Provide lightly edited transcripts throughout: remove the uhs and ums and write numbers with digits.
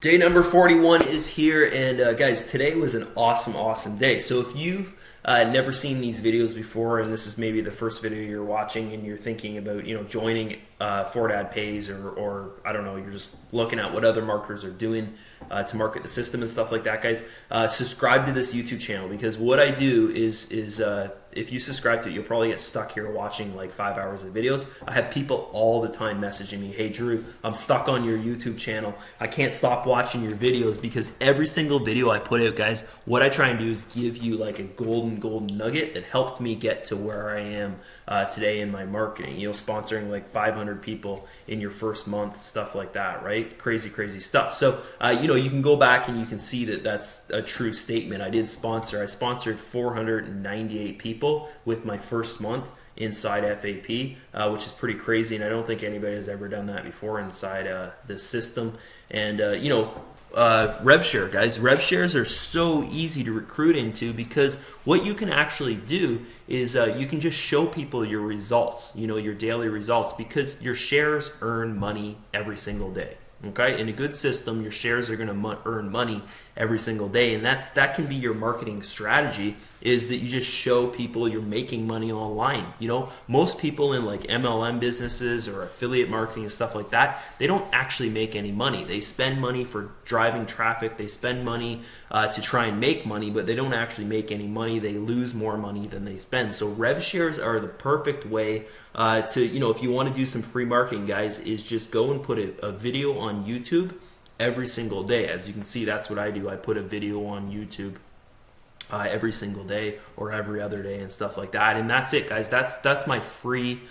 Day number 41 is here, and guys, today was an awesome day. So if you've never seen these videos before, and this is maybe the first video you're watching, and you're thinking about joining fortadpays, or I don't know, you're just looking at what other marketers are doing to market the system and stuff like that, guys, subscribe to this YouTube channel, because what I do is if you subscribe to it, you'll probably get stuck here watching like 5 hours of videos. I have people all the time messaging me, hey Drew, I'm stuck on your YouTube channel. I can't stop watching your videos, because every single video I put out, guys, what I try and do is give you like a golden nugget that helped me get to where I am today in my marketing. Sponsoring like 500 people in your first month, stuff like that, right? Crazy stuff. So, you can go back and you can see that that's a true statement. I sponsored 498 people with my first month inside FAP, which is pretty crazy, and I don't think anybody has ever done that before inside this system. And rev share, guys, rev shares are so easy to recruit into, because what you can actually do is you can just show people your results, your daily results, because your shares earn money every single day. Okay, in a good system, your shares are going to earn money every single day, and that can be your marketing strategy, is that you just show people you're making money online. Most people in like MLM businesses or affiliate marketing and stuff like that, they don't actually make any money. They spend money for driving traffic, they spend money to try and make money, but they don't actually make any money. They lose more money than they spend. So rev shares are the perfect way to, if you want to do some free marketing, guys, is just go and put a video on YouTube every single day. As you can see, that's what I do. I put a video on YouTube every single day or every other day and stuff like that, and that's it, guys. That's my free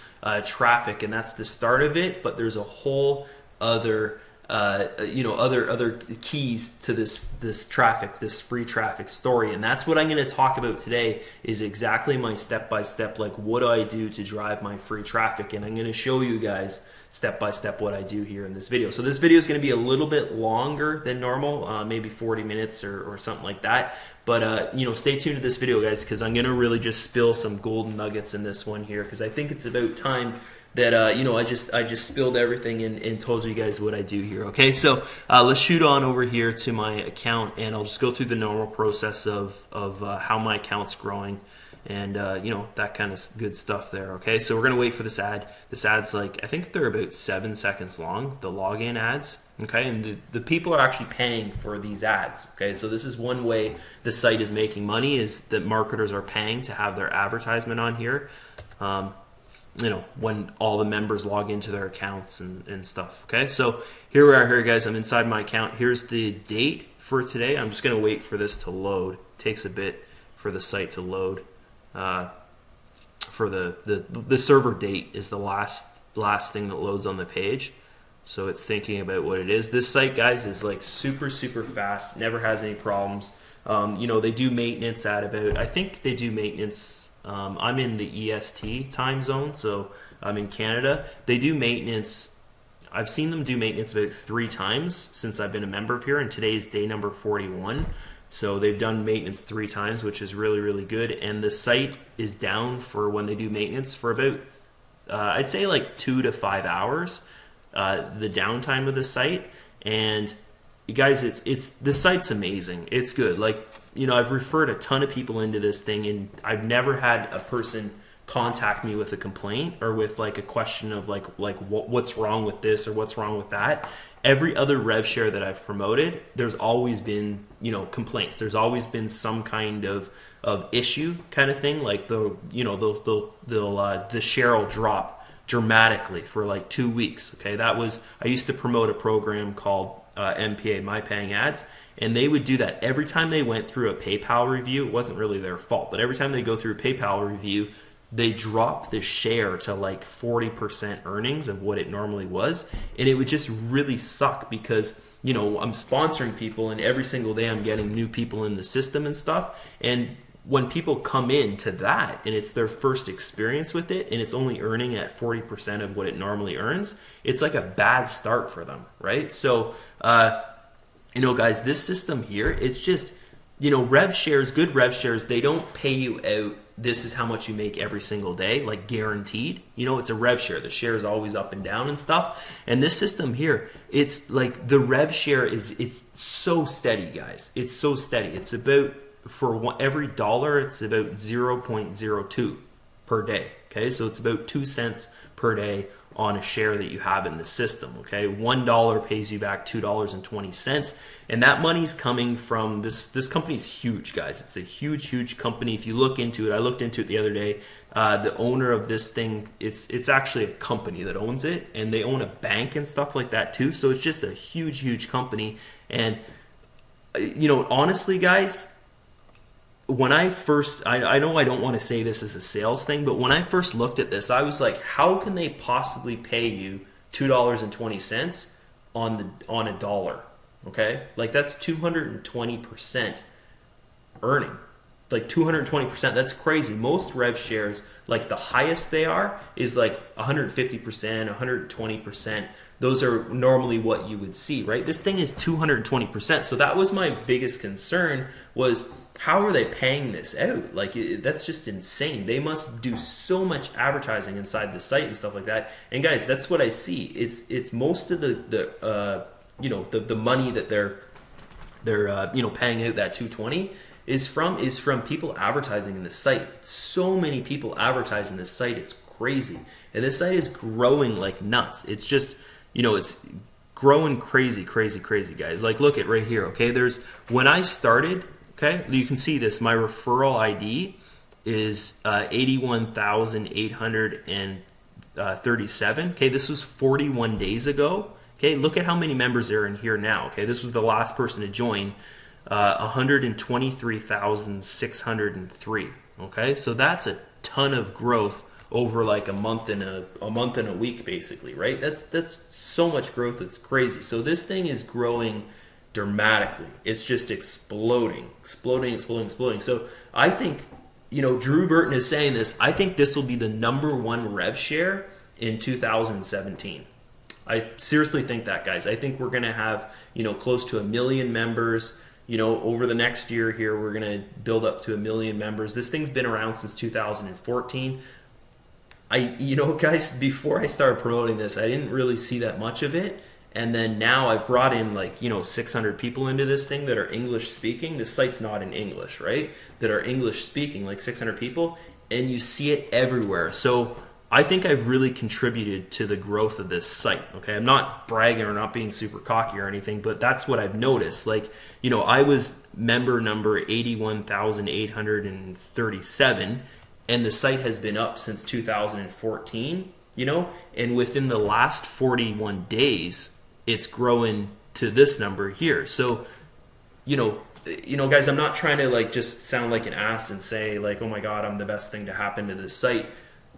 traffic, and that's the start of it. But there's a whole other other keys to this traffic, this free traffic story, and that's what I'm going to talk about today, is exactly my step-by-step, like what do I do to drive my free traffic, and I'm going to show you guys step-by-step what I do here in this video. So this video is going to be a little bit longer than normal, maybe 40 minutes or something like that, but stay tuned to this video, guys, because I'm going to really just spill some golden nuggets in this one here, because I think it's about time that I just spilled everything and told you guys what I do here. Okay, so let's shoot on over here to my account, and I'll just go through the normal process of how my account's growing, and that kind of good stuff there. Okay, so we're gonna wait for this ad. This ad's like, I think they're about 7 seconds long, the login ads. Okay, and the people are actually paying for these ads. Okay, so this is one way the site is making money, is that marketers are paying to have their advertisement on here. When all the members log into their accounts and stuff. Okay, so here we are here, guys. I'm inside my account. Here's the date for today. I'm just going to wait for this to load. It takes a bit for the site to load. For the server date is the last thing that loads on the page. So it's thinking about what it is. This site, guys, is like super fast. Never has any problems. They do maintenance at about, I think they do maintenance. I'm in the EST time zone, so I'm in Canada. They do maintenance. I've seen them do maintenance about 3 times since I've been a member of here, and today is day number 41. So they've done maintenance 3 times, which is really good. And the site is down for when they do maintenance for about, I'd say like 2 to 5 hours, the downtime of the site. And you guys, the site's amazing. It's good. Like, I've referred a ton of people into this thing, and I've never had a person contact me with a complaint or with like a question of like what's wrong with this or what's wrong with that. Every other rev share that I've promoted, there's always been complaints. There's always been some kind of issue kind of thing. Like the share will drop dramatically for like 2 weeks. Okay, I used to promote a program called mypayingads, and they would do that every time they went through a PayPal review. It wasn't really their fault, but every time they go through a PayPal review, they drop the share to like 40% earnings of what it normally was, and it would just really suck, because I'm sponsoring people, and every single day I'm getting new people in the system and stuff, and when people come into that and it's their first experience with it, and it's only earning at 40% of what it normally earns, it's like a bad start for them, right? So guys, this system here, it's just, rev shares, good rev shares, they don't pay you out this is how much you make every single day, like guaranteed. You know, it's a rev share. The share is always up and down and stuff. And this system here, it's like the rev share it's so steady, guys. It's so steady. It's about, for every dollar, it's about 0.02 per day. Okay, so it's about 2 cents per day on a share that you have in the system. Okay, $1 pays you back $2.20, and that money's coming from this company's huge, guys. It's a huge company. If you look into it, I looked into it the other day. The owner of this thing, it's actually a company that owns it, and they own a bank and stuff like that too. So it's just a huge company. And you know, honestly, guys, when I first, I know I don't want to say this as a sales thing, but when I first looked at this, I was like, how can they possibly pay you $2.20 on a dollar? Okay, like that's 220% earning, like 220%. That's crazy. Most rev shares, like the highest they are is like 150%, 120%. Those are normally what you would see, right? This thing is 220%. So that was my biggest concern, was how are they paying this out? Like, that's just insane. They must do so much advertising inside the site and stuff like that. And guys, that's what I see. It's most of the money that they're paying out, that 220 is from people advertising in the site. So many people advertise in this site. It's crazy. And this site is growing like nuts. It's just, it's growing crazy, guys. Like, look at right here. Okay, when I started. Okay, you can see this. My referral ID is 81,837. Okay, this was 41 days ago. Okay, look at how many members are in here now. Okay, this was the last person to join, 123,603. Okay, so that's a ton of growth over like a month and a week, basically, right? That's so much growth. It's crazy. So this thing is growing dramatically. It's just exploding. So I think, Drew Burton is saying this. I think this will be the #1 rev share in 2017. I seriously think that, guys. I think we're going to have, close to 1 million members. Over the next year here, we're going to build up to 1 million members. This thing's been around since 2014. Guys, before I started promoting this, I didn't really see that much of it. And then now I've brought in 600 people into this thing that are English speaking. This site's not in English, right? That are English speaking, like 600 people, and you see it everywhere. So I think I've really contributed to the growth of this site. Okay, I'm not bragging or not being super cocky or anything, but that's what I've noticed. I was member number 81,837, and the site has been up since 2014. And within the last 41 days, it's growing to this number here. So, guys, I'm not trying to just sound like an ass and say oh my God, I'm the best thing to happen to this site.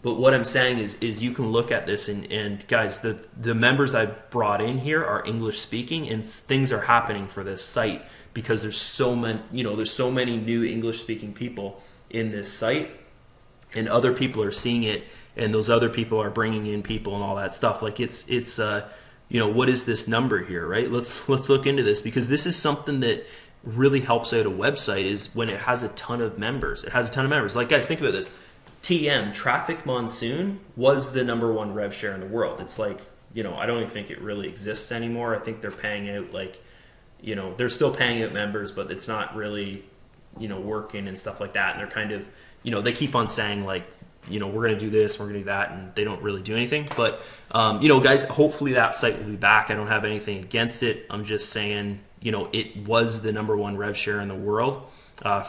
But what I'm saying is you can look at this and guys, the members I brought in here are English speaking, and things are happening for this site because there's so many new English speaking people in this site, and other people are seeing it. And those other people are bringing in people and all that stuff. What is this number here, right? Let's look into this, because this is something that really helps out a website, is when it has a ton of members. It has a ton of members. Guys, think about this. TM, Traffic Monsoon, was the #1 rev share in the world. It's I don't even think it really exists anymore. I think they're paying out they're still paying out members, but it's not really, working and stuff like that. And they're kind of, they keep on saying we're going to do this, we're going to do that, and they don't really do anything. But, guys, hopefully that site will be back. I don't have anything against it. I'm just saying, it was the #1 rev share in the world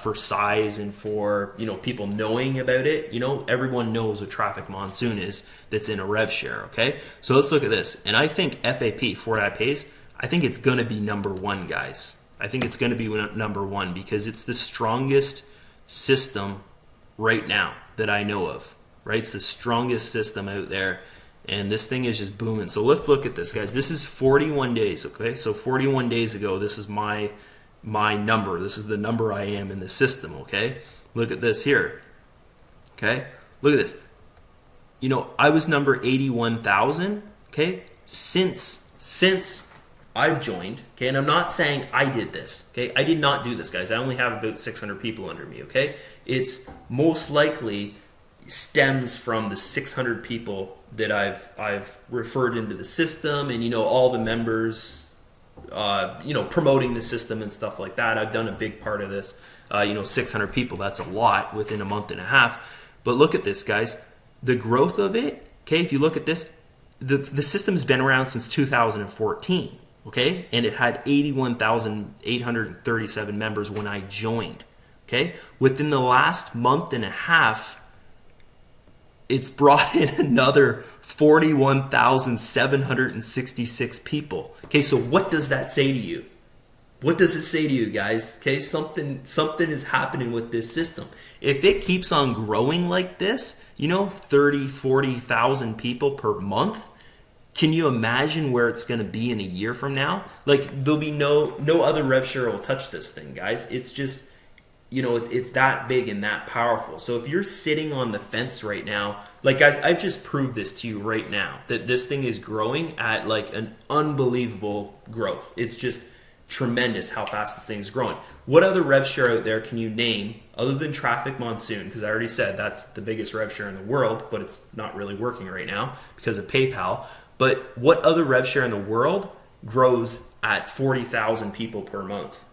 for size and for, people knowing about it. Everyone knows what Traffic Monsoon is that's in a rev share, okay? So let's look at this. And I think FAP, fortadpays, I think it's going to be #1, guys. I think it's going to be #1 because it's the strongest system right now that I know of, right? It's the strongest system out there, and this thing is just booming. So let's look at this, guys. This is 41 days, okay? So 41 days ago, this is my number. This is the number I am in the system, okay? Look at this here, okay? Look at this. I was number 81,000, okay? Since I've joined, okay, and I'm not saying I did this, okay, I did not do this, guys. I only have about 600 people under me, okay. It's most likely stems from the 600 people that I've referred into the system, and all the members, promoting the system and stuff like that. I've done a big part of this. 600 people, that's a lot within a month and a half. But look at this, guys. The growth of it, okay, if you look at this, the system's been around since 2014, okay? And it had 81,837 members when I joined, okay? Within the last month and a half, it's brought in another 41,766 people. Okay, so what does that say to you? What does it say to you, guys? Okay, something is happening with this system. If it keeps on growing like this, 30, 40,000 people per month, can you imagine where it's going to be in a year from now? Like, there'll be no other rev share will touch this thing, guys. It's just, it's that big and that powerful. So if you're sitting on the fence right now, like, guys, I've just proved this to you right now, that this thing is growing at like an unbelievable growth. It's just tremendous how fast this thing is growing. What other rev share out there can you name other than Traffic Monsoon? Because I already said that's the biggest rev share in the world, but it's not really working right now because of PayPal. But what other rev share in the world grows at 40,000 people per month?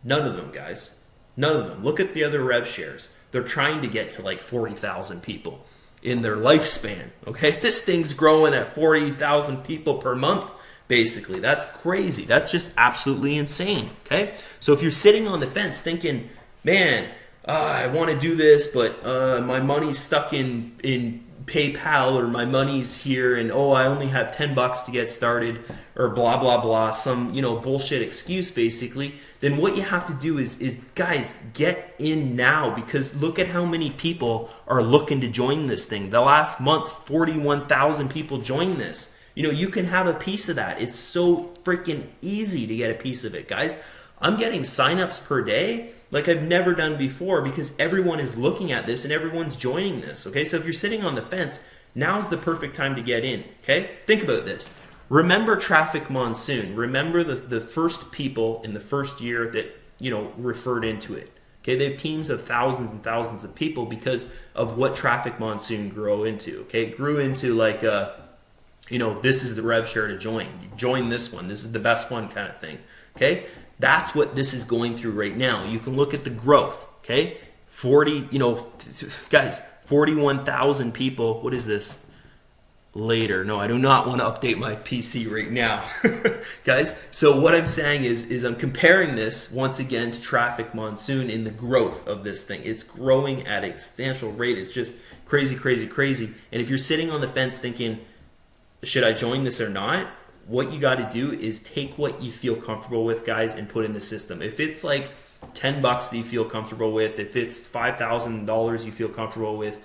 None of them, guys. None of them. Look at the other rev shares. They're trying to get to like 40,000 people in their lifespan. Okay, this thing's growing at 40,000 people per month. Basically, that's crazy. That's just absolutely insane. Okay, so if you're sitting on the fence thinking, man, I want to do this, but my money's stuck in PayPal, or my money's here, and I only have $10 to get started, or blah blah blah, some bullshit excuse basically, then what you have to do is guys, get in now, because look at how many people are looking to join this thing. The last month, 41,000 people joined this. You can have a piece of that. It's so freaking easy to get a piece of it, guys. I'm getting signups per day like I've never done before, because everyone is looking at this and everyone's joining this, okay? So if you're sitting on the fence, now's the perfect time to get in, okay? Think about this. Remember Traffic Monsoon. Remember the first people in the first year that, referred into it. Okay, they have teams of thousands and thousands of people because of what Traffic Monsoon grew into, okay? It grew into like this is the rev share to join. You join this one. This is the best one kind of thing. Okay? That's what this is going through right now. You can look at the growth. Okay? 41,000 people. What is this? Later. No, I do not want to update my PC right now. Guys, so what I'm saying is I'm comparing this once again to Traffic Monsoon in the growth of this thing. It's growing at a substantial rate. It's just crazy, crazy, crazy. And if you're sitting on the fence thinking, should I join this or not? What you got to do is take what you feel comfortable with, guys, and put in the system. If it's like $10 that you feel comfortable with, if it's $5,000 you feel comfortable with,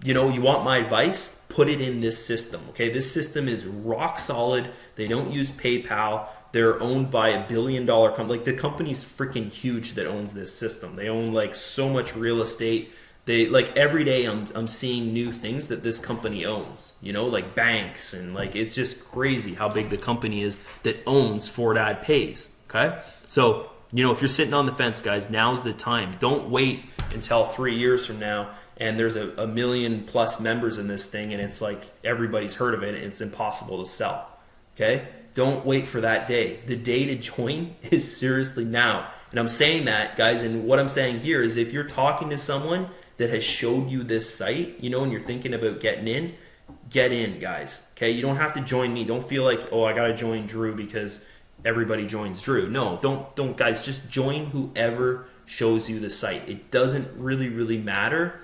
you want my advice, put it in this system, okay? This system is rock solid. They don't use PayPal. They're owned by $1 billion company. Like, the company's freaking huge that owns this system. They own like so much real estate. They, like, every day I'm seeing new things that this company owns, like banks, and like, it's just crazy how big the company is that owns fortadpays. Okay, so if you're sitting on the fence, guys, now's the time. Don't wait until 3 years from now and there's a million plus members in this thing and it's like everybody's heard of it and it's impossible to sell. Okay, don't wait for that day. The day to join is seriously now. And I'm saying that, guys, and what I'm saying here is, if you're talking to someone that has showed you this site, and you're thinking about getting in, get in, guys. Okay, you don't have to join me. Don't feel like, I gotta join Drew because everybody joins Drew. No, don't, guys. Just join whoever shows you the site. It doesn't really matter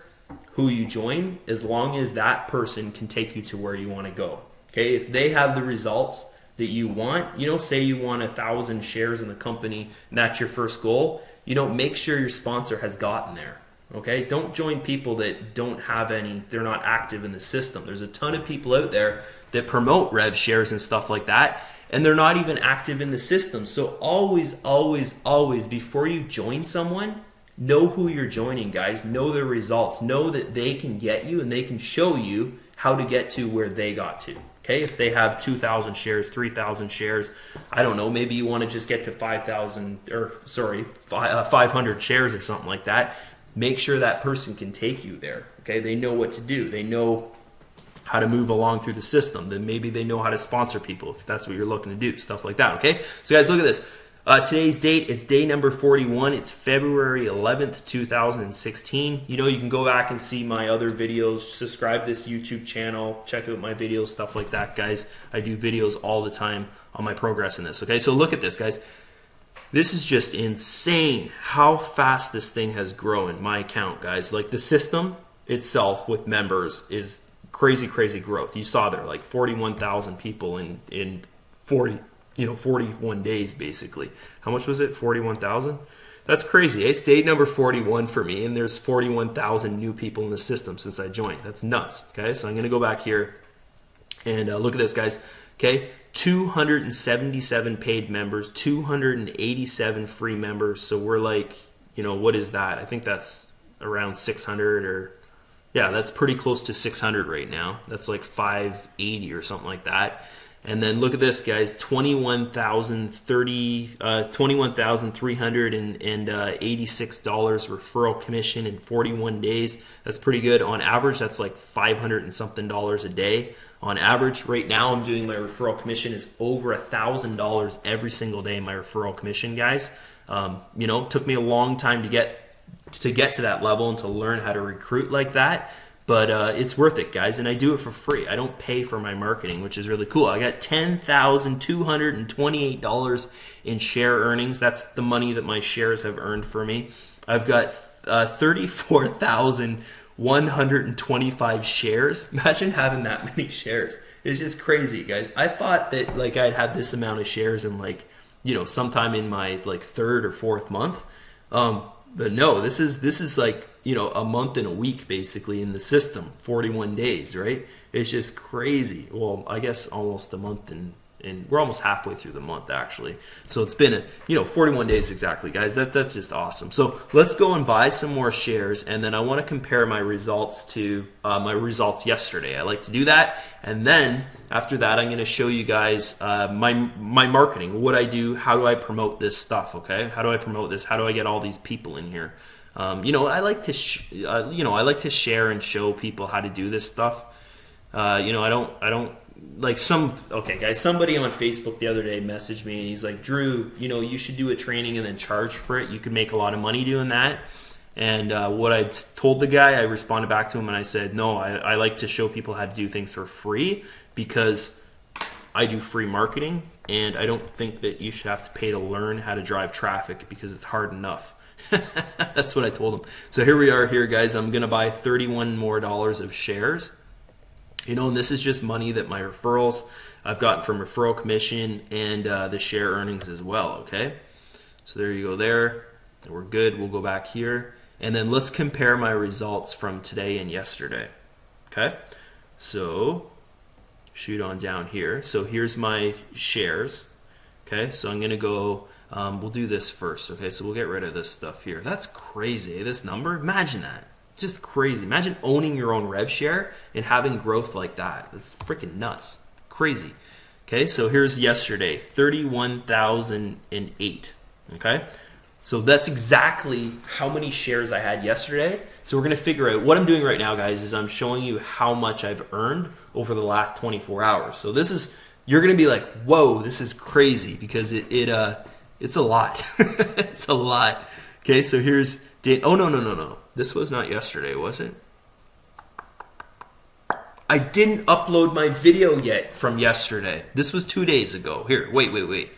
who you join, as long as that person can take you to where you want to go. Okay, if they have the results that you want, say you want 1,000 shares in the company, and that's your first goal, make sure your sponsor has gotten there. Okay, don't join people that don't have any, they're not active in the system. There's a ton of people out there that promote rev shares and stuff like that, and they're not even active in the system. So always, before you join someone, know who you're joining, guys. Know their results. Know that they can get you and they can show you how to get to where they got to. Okay, if they have 2,000 shares, 3,000 shares, I don't know, maybe you want to just get to 500 shares or something like that. Make sure that person can take you there. Okay, they know what to do. They know how to move along through the system. Then maybe they know how to sponsor people if that's what you're looking to do, stuff like that. Okay, so guys, look at this. Today's date, it's day number 41. It's February 11th, 2016. You know, you can go back and see my other videos. Subscribe to this YouTube channel. Check out my videos, stuff like that, guys. I do videos all the time on my progress in this. Okay, so look at this, guys. This is just insane how fast this thing has grown, my account, guys. Like the system itself with members is crazy, crazy growth. You saw there, like 41,000 people in 41 days, basically. How much was it? 41,000? That's crazy. It's day number 41 for me, and there's 41,000 new people in the system since I joined. That's nuts. Okay, so I'm going to go back here and look at this, guys. Okay, 277 paid members, 287 free members. So we're like, what is that? I think that's around 600 or... yeah, that's pretty close to 600 right now. That's like 580 or something like that. And then look at this, guys, $21,386 referral commission in 41 days. That's pretty good. On average, that's like $500 and something a day. On average, right now, I'm doing my referral commission is over $1,000 every single day. My referral commission, guys. Took me a long time to get to that level and to learn how to recruit like that. But it's worth it, guys, and I do it for free. I don't pay for my marketing, which is really cool. I got $10,228 in share earnings. That's the money that my shares have earned for me. I've got 34,125 shares. Imagine having that many shares. It's just crazy, guys. I thought that like I'd have this amount of shares in sometime in my third or fourth month. But no, this is like, a month and a week basically in the system, 41 days, right? It's just crazy. Well, I guess almost a month and we're almost halfway through the month actually. So it's been 41 days exactly, guys. That's just awesome. So let's go and buy some more shares, and then I want to compare my results to my results yesterday. I like to do that, and then after that, I'm going to show you guys my marketing, what I do, how do I promote this stuff, okay? How do I promote this? How do I get all these people in here? I like to share and show people how to do this stuff. I don't like okay, guys, somebody on Facebook the other day messaged me and he's like, Drew, you should do a training and then charge for it. You could make a lot of money doing that. And what I told the guy, I responded back to him and I said, no, I like to show people how to do things for free because I do free marketing, and I don't think that you should have to pay to learn how to drive traffic because it's hard enough. That's what I told him. So here we are here, guys. I'm going to buy $31 more of shares. And this is just money that my referrals I've gotten from referral commission and the share earnings as well, okay? So there you go there. We're good. We'll go back here. And then let's compare my results from today and yesterday, okay? So shoot on down here. So here's my shares, okay? So I'm going to go, we'll do this first, okay? So we'll get rid of this stuff here. That's crazy, this number. Imagine that. Just crazy. Imagine owning your own rev share and having growth like that. That's freaking nuts. Crazy. Okay, so here's yesterday, 31,008. Okay, so that's exactly how many shares I had yesterday. So we're going to figure out what I'm doing right now, guys, is I'm showing you how much I've earned over the last 24 hours. So this is, you're going to be like, whoa, this is crazy because it's a lot. It's a lot. Okay, so here's, oh, no. This was not yesterday, was it? I didn't upload my video yet from yesterday. This was 2 days ago. Here, wait.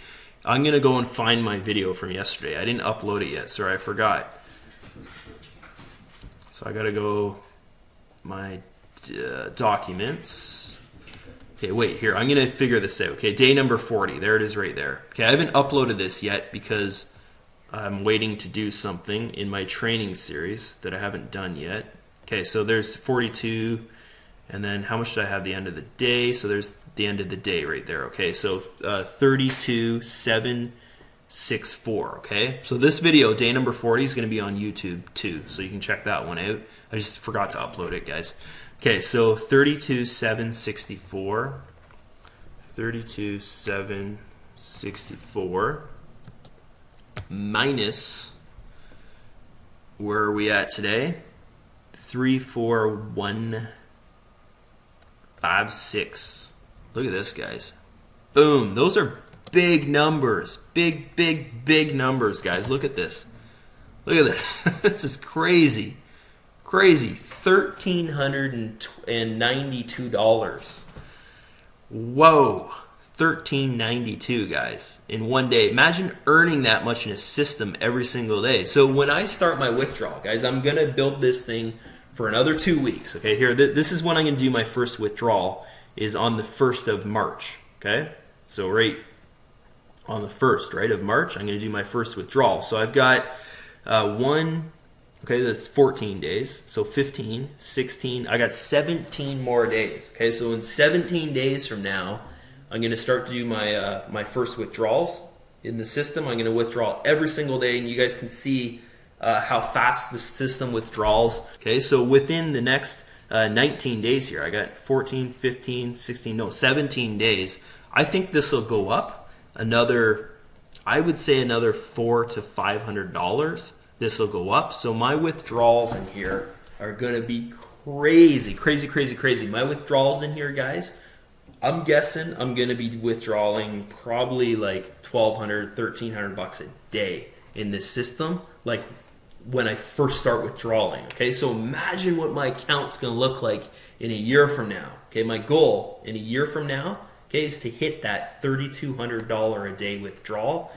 I'm going to go and find my video from yesterday. I didn't upload it yet. Sorry, I forgot. So I got to go my documents. Okay, wait, here. I'm going to figure this out. Okay, day number 40. There it is right there. Okay, I haven't uploaded this yet because I'm waiting to do something in my training series that I haven't done yet. Okay, so there's 42, and then how much did I have the end of the day? So there's the end of the day right there. Okay, so 32,764. Okay, so this video, day number 40, is going to be on YouTube too, so you can check that one out. I just forgot to upload it, guys. Okay, so 32,764. 32,764 minus, where are we at today? 34156. Look at this, guys. Boom. Those are big numbers. Big numbers, guys. Look at this. Look at this. This is crazy. Crazy. $1,392. Whoa. $1,392, guys, in one day. Imagine earning that much in a system every single day. So when I start my withdrawal, guys, I'm going to build this thing for another 2 weeks. Okay, here, this is when I'm going to do my first withdrawal, is on the 1st of March. Okay, so right on the 1st, right, of March, I'm going to do my first withdrawal. So I've got okay, that's 14 days. So 15, 16, I got 17 more days. Okay, so in 17 days from now, I'm going to start to do my my first withdrawals in the system. I'm going to withdraw every single day, and you guys can see how fast the system withdrawals. Okay, so within the next 19 days here, I got 14, 15, 16, no, 17 days. I think this will go up another, I would say another $400 to $500. This will go up. So my withdrawals in here are going to be crazy. My withdrawals in here, guys, I'm guessing I'm going to be withdrawing probably like $1,200, $1,300 a day in this system, like when I first start withdrawing. Okay, so imagine what my account's going to look like in a year from now. Okay, my goal in a year from now, okay, is to hit that $3,200 a day withdrawal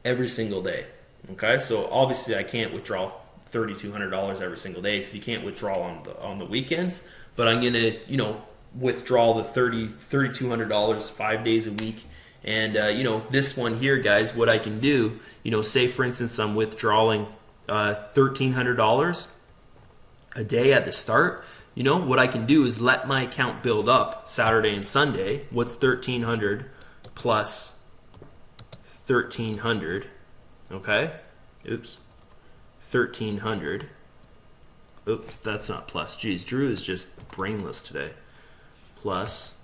every single day. Okay, so obviously I can't withdraw $3,200 every single day because you can't withdraw on the weekends, but I'm going to, withdraw the $3,200 5 days a week. And this one here, guys, what I can do, say for instance I'm withdrawing $1,300 a day at the start. What I can do is let my account build up Saturday and Sunday. What's 1,300 plus 1,300? Okay, oops, 1,300. Oops, that's not plus. Geez, Drew is just brainless today. Plus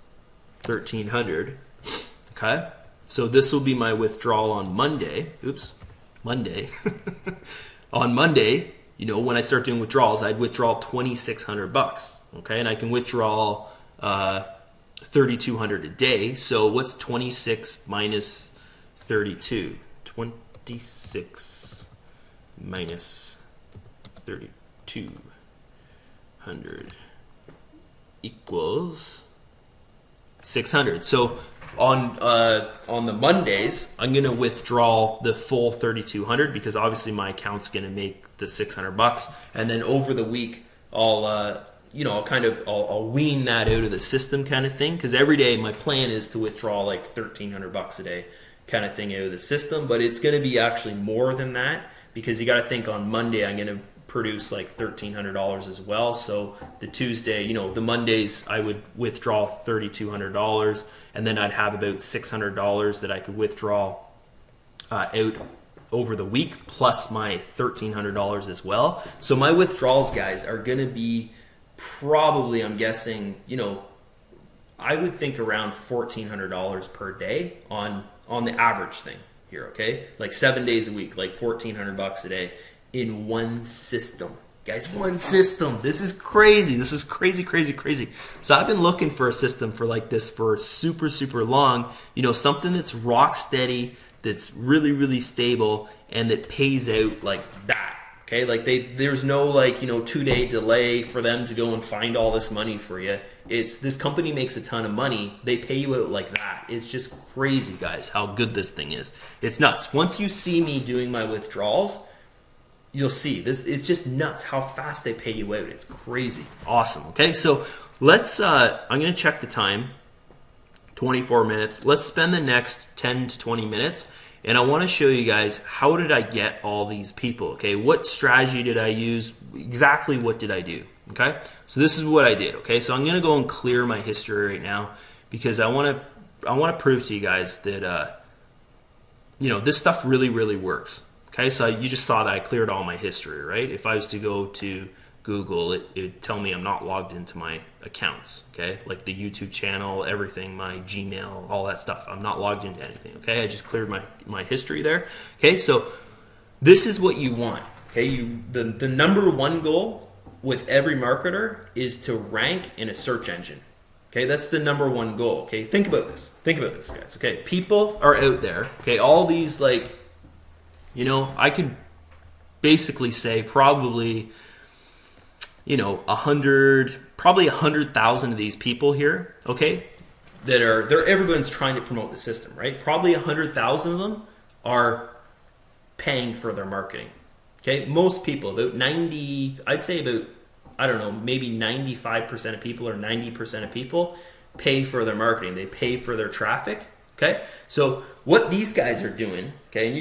1,300. Okay, so this will be my withdrawal on Monday. Oops, Monday. On Monday, when I start doing withdrawals, I'd withdraw $2,600. Okay, and I can withdraw 3,200 a day. So what's 26 minus 32? 26 minus 3,200 equals 600. So on the Mondays, I'm gonna withdraw the full 3,200 because obviously my account's gonna make the $600, and then over the week I'll wean that out of the system kind of thing, because every day my plan is to withdraw like $1,300 a day kind of thing out of the system, but it's gonna be actually more than that because you got to think on Monday I'm gonna produce like $1,300 as well. So the Tuesday, the Mondays I would withdraw $3,200, and then I'd have about $600 that I could withdraw out over the week, plus my $1,300 as well. So my withdrawals, guys, are going to be probably, I'm guessing, I would think around $1,400 per day on the average thing here. Okay, like 7 days a week, like $1,400 a day. In one system, guys, one system. This is crazy. This is crazy. So I've been looking for a system for like this for super long, something that's rock steady, that's really stable, and that pays out like that. Okay, like there's no 2-day delay for them to go and find all this money for you. This company makes a ton of money. They pay you out like that. It's just crazy, guys, how good this thing is. It's nuts. Once you see me doing my withdrawals, you'll see this. It's just nuts how fast they pay you out. It's crazy. Awesome. Okay, so let's I'm gonna check the time. 24 minutes. Let's spend the next 10 to 20 minutes, and I want to show you guys how did I get all these people. Okay, what strategy did I use? Exactly what did I do? Okay, so this is what I did. Okay, so I'm gonna go and clear my history right now because I want to prove to you guys that this stuff really works. Okay, so you just saw that I cleared all my history, right? If I was to go to Google, it'd tell me I'm not logged into my accounts, okay? Like the YouTube channel, everything, my Gmail, all that stuff. I'm not logged into anything, okay? I just cleared my history there, okay? So this is what you want, okay? The number one goal with every marketer is to rank in a search engine, okay? That's the number one goal, okay? Think about this, guys, okay? People are out there, okay? All these, like, you know, I could basically say probably, you know, 100,000 of these people here, okay, everyone's trying to promote the system, right? Probably 100,000 of them are paying for their marketing, okay? Most people, about 90, I'd say about, I don't know, maybe 95% of people or 90% of people pay for their marketing. They pay for their traffic, okay? So what these guys are doing, okay, and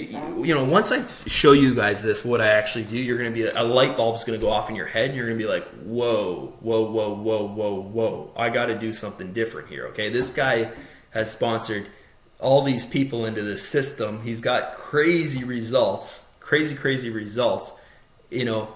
you know, once I show you guys this, what I actually do, you're going to be, a light bulb's going to go off in your head, and you're going to be like, whoa, I got to do something different here, okay? This guy has sponsored all these people into this system. He's got crazy results, crazy results. You know,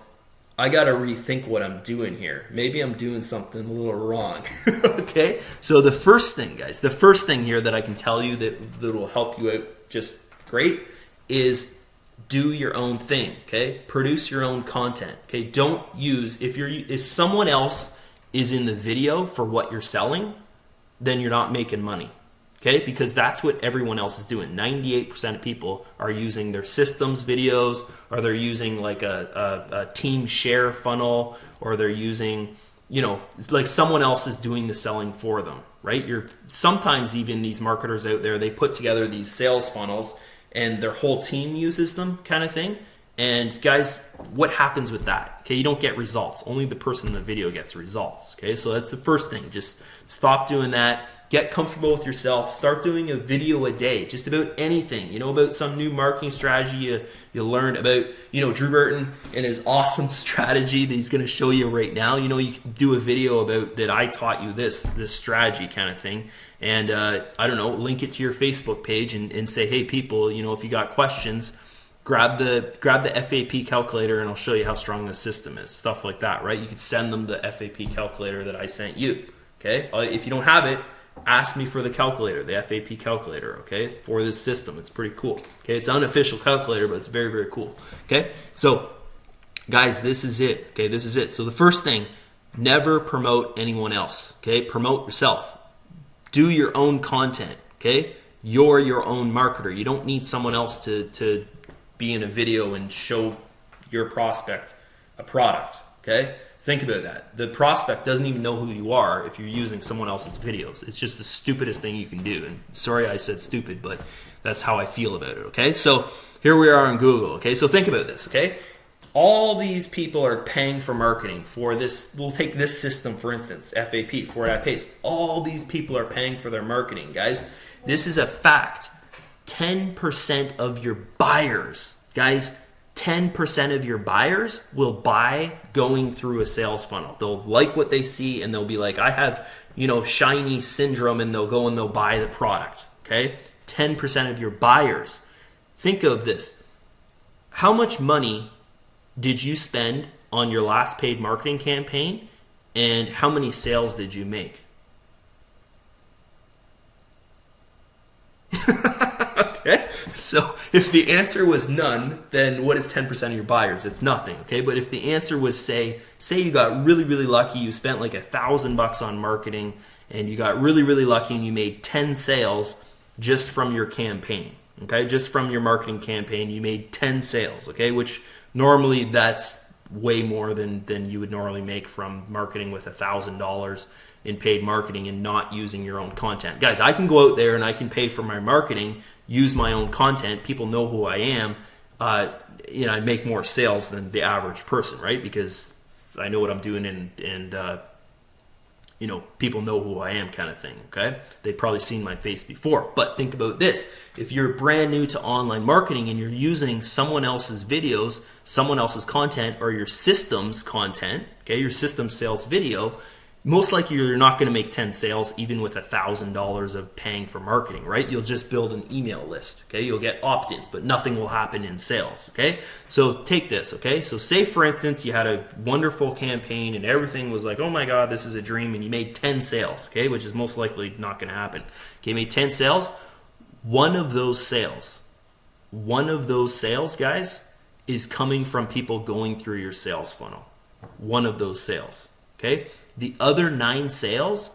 I got to rethink what I'm doing here. Maybe I'm doing something a little wrong. Okay? So the first thing, guys, the first thing here that I can tell you that will help you out just great is do your own thing, okay? Produce your own content, okay? Don't use, if someone else is in the video for what you're selling, then you're not making money. Okay, because that's what everyone else is doing. 98% of people are using their systems videos, or they're using like a team share funnel, or they're using, you know, like someone else is doing the selling for them, right? Sometimes even these marketers out there, they put together these sales funnels and their whole team uses them, kind of thing. And guys, what happens with that? Okay, you don't get results. Only the person in the video gets results. Okay, so that's the first thing. Just stop doing that. Get comfortable with yourself. Start doing a video a day, just about anything. You know, about some new marketing strategy you learned about, you know, Drew Burton and his awesome strategy that he's going to show you right now. You know, you can do a video about that. I taught you this strategy kind of thing. And I don't know, link it to your Facebook page and say, hey, people, you know, if you got questions, grab the FAP calculator and I'll show you how strong the system is. Stuff like that, right? You could send them the FAP calculator that I sent you. Okay, if you don't have it, ask me for the calculator, the FAP calculator, okay, for this system. It's pretty cool. Okay, it's an unofficial calculator, but it's very, very cool. Okay, so guys, this is it. Okay, this is it. So the first thing, never promote anyone else. Okay, promote yourself. Do your own content. Okay, you're your own marketer. You don't need someone else to be in a video and show your prospect a product. Okay. Think about that. The prospect doesn't even know who you are if you're using someone else's videos. It's just the stupidest thing you can do. And sorry I said stupid, but that's how I feel about it, okay? So here we are on Google, okay? So think about this, okay? All these people are paying for marketing for this. We'll take this system, for instance, FAP, for adpays. All these people are paying for their marketing, guys. This is a fact. 10% of your buyers, guys, 10% of your buyers will buy going through a sales funnel. They'll like what they see and they'll be like, I have, you know, shiny syndrome, and they'll go and they'll buy the product, okay? 10% of your buyers. Think of this. How much money did you spend on your last paid marketing campaign, and how many sales did you make? Okay, so if the answer was none, then what is 10% of your buyers? It's nothing, okay? But if the answer was, say you got really, really lucky, you spent like $1,000 on marketing, and you got really, really lucky and you made 10 sales just from your campaign, okay? Just from your marketing campaign, you made 10 sales, okay? Which normally that's way more than you would normally make from marketing with $1,000 in paid marketing and not using your own content. Guys, I can go out there and I can pay for my marketing, use my own content. People know who I am. You know, I make more sales than the average person, right? Because I know what I'm doing, and you know, people know who I am, kind of thing. Okay, they've probably seen my face before. But think about this: if you're brand new to online marketing and you're using someone else's videos, someone else's content, or your system's content, okay, your system sales video, most likely you're not going to make 10 sales even with $1,000 of paying for marketing, right? You'll just build an email list, okay? You'll get opt-ins, but nothing will happen in sales, okay? So take this, okay? So say, for instance, you had a wonderful campaign and everything was like, oh my God, this is a dream, and you made 10 sales, okay? Which is most likely not going to happen. Okay, you made 10 sales. One of those sales, guys, is coming from people going through your sales funnel. One of those sales, okay? The other 9 sales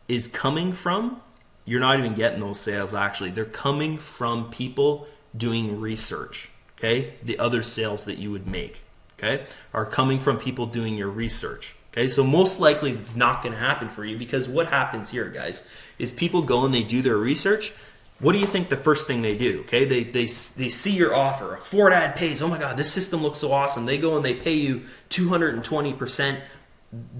is coming from, you're not even getting those sales actually. They're coming from people doing research, okay? The other sales that you would make, okay, are coming from people doing your research, okay? So most likely it's not going to happen for you, because what happens here, guys, is people go and they do their research. What do you think the first thing they do? Okay, they see your offer, a fortadpays. Oh my God, this system looks so awesome. They go and they pay you 220%.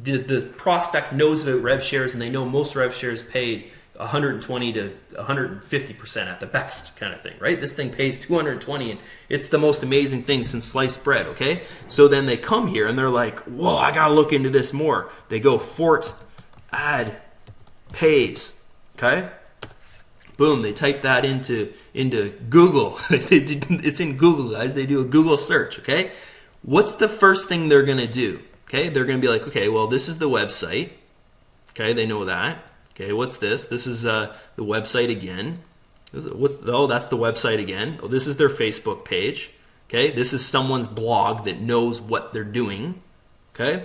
The prospect knows about rev shares, and they know most rev shares pay 120 to 150% at the best, kind of thing, right? This thing pays 220, and it's the most amazing thing since sliced bread, okay? So then they come here and they're like, whoa, I gotta look into this more. They go fortadpays, okay? Boom, they type that into Google. It's in Google, guys. They do a Google search, okay? What's the first thing they're going to do? Okay, they're going to be like, okay, well, this is the website. Okay, they know that. Okay, what's this? This is the website again. That's the website again. Oh, this is their Facebook page. Okay, this is someone's blog that knows what they're doing. Okay,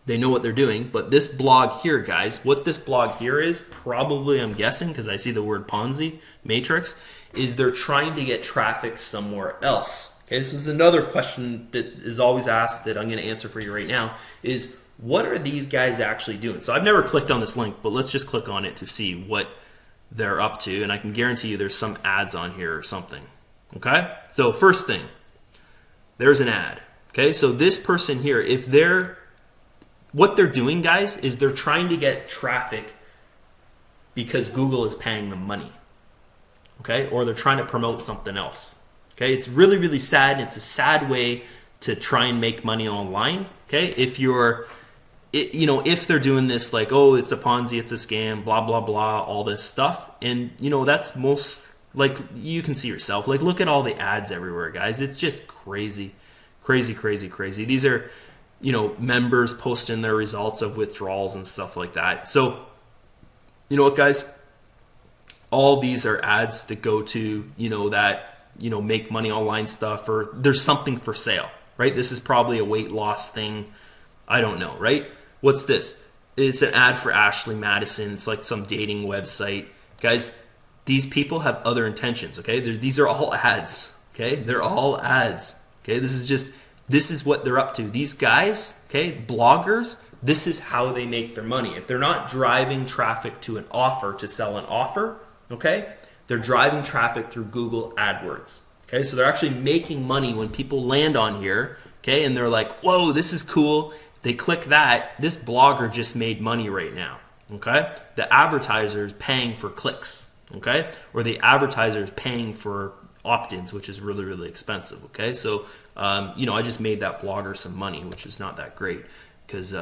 they know what they're doing. But this blog here, guys, what this blog here is, probably, I'm guessing, because I see the word Ponzi matrix, is they're trying to get traffic somewhere else. Okay, this is another question that is always asked that I'm going to answer for you right now, is what are these guys actually doing? So I've never clicked on this link, but let's just click on it to see what they're up to, and I can guarantee you there's some ads on here or something. Okay, so first thing, there's an ad. Okay, so this person here, what they're doing, guys, is they're trying to get traffic because Google is paying them money. Okay, or they're trying to promote something else. Okay, it's really, really sad, and it's a sad way to try and make money online. Okay, if they're doing this like, oh, it's a Ponzi, it's a scam, blah, blah, blah, all this stuff. And, that's most, like, you can see yourself. Like, look at all the ads everywhere, guys. It's just crazy, crazy, crazy, crazy. These are, members posting their results of withdrawals and stuff like that. So, you know what, guys? All these are ads that go to, make money online stuff, or there's something for sale, right? This is probably a weight loss thing. I don't know, right? What's this? It's an ad for Ashley Madison. It's like some dating website. Guys, these people have other intentions, okay? These are all ads, okay? They're all ads, okay? This is what they're up to. These guys, okay, bloggers, this is how they make their money. If they're not driving traffic to an offer to sell an offer, okay, they're driving traffic through Google AdWords. Okay, so they're actually making money when people land on here, okay, and they're like, whoa, this is cool. They click that. This blogger just made money right now, okay? The advertiser is paying for clicks, okay? Or the advertiser is paying for opt-ins, which is really, really expensive, okay? So, I just made that blogger some money, which is not that great because,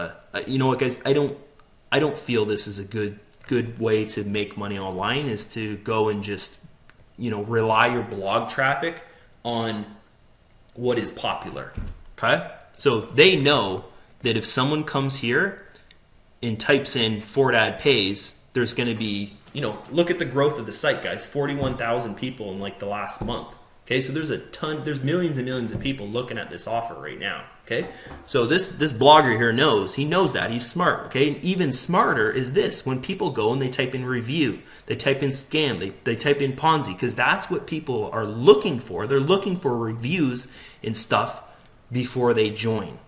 you know what, guys, I don't feel this is a good way to make money online, is to go and just, rely your blog traffic on what is popular, okay? So they know that if someone comes here and types in fortadpays, there's going to be, look at the growth of the site, guys, 41,000 people in like the last month. Okay, so there's millions and millions of people looking at this offer right now. Okay, so this blogger here knows that he's smart. Okay, and even smarter is this: when people go and they type in review, they type in scam, they type in Ponzi, because that's what people are looking for. They're looking for reviews and stuff before they join.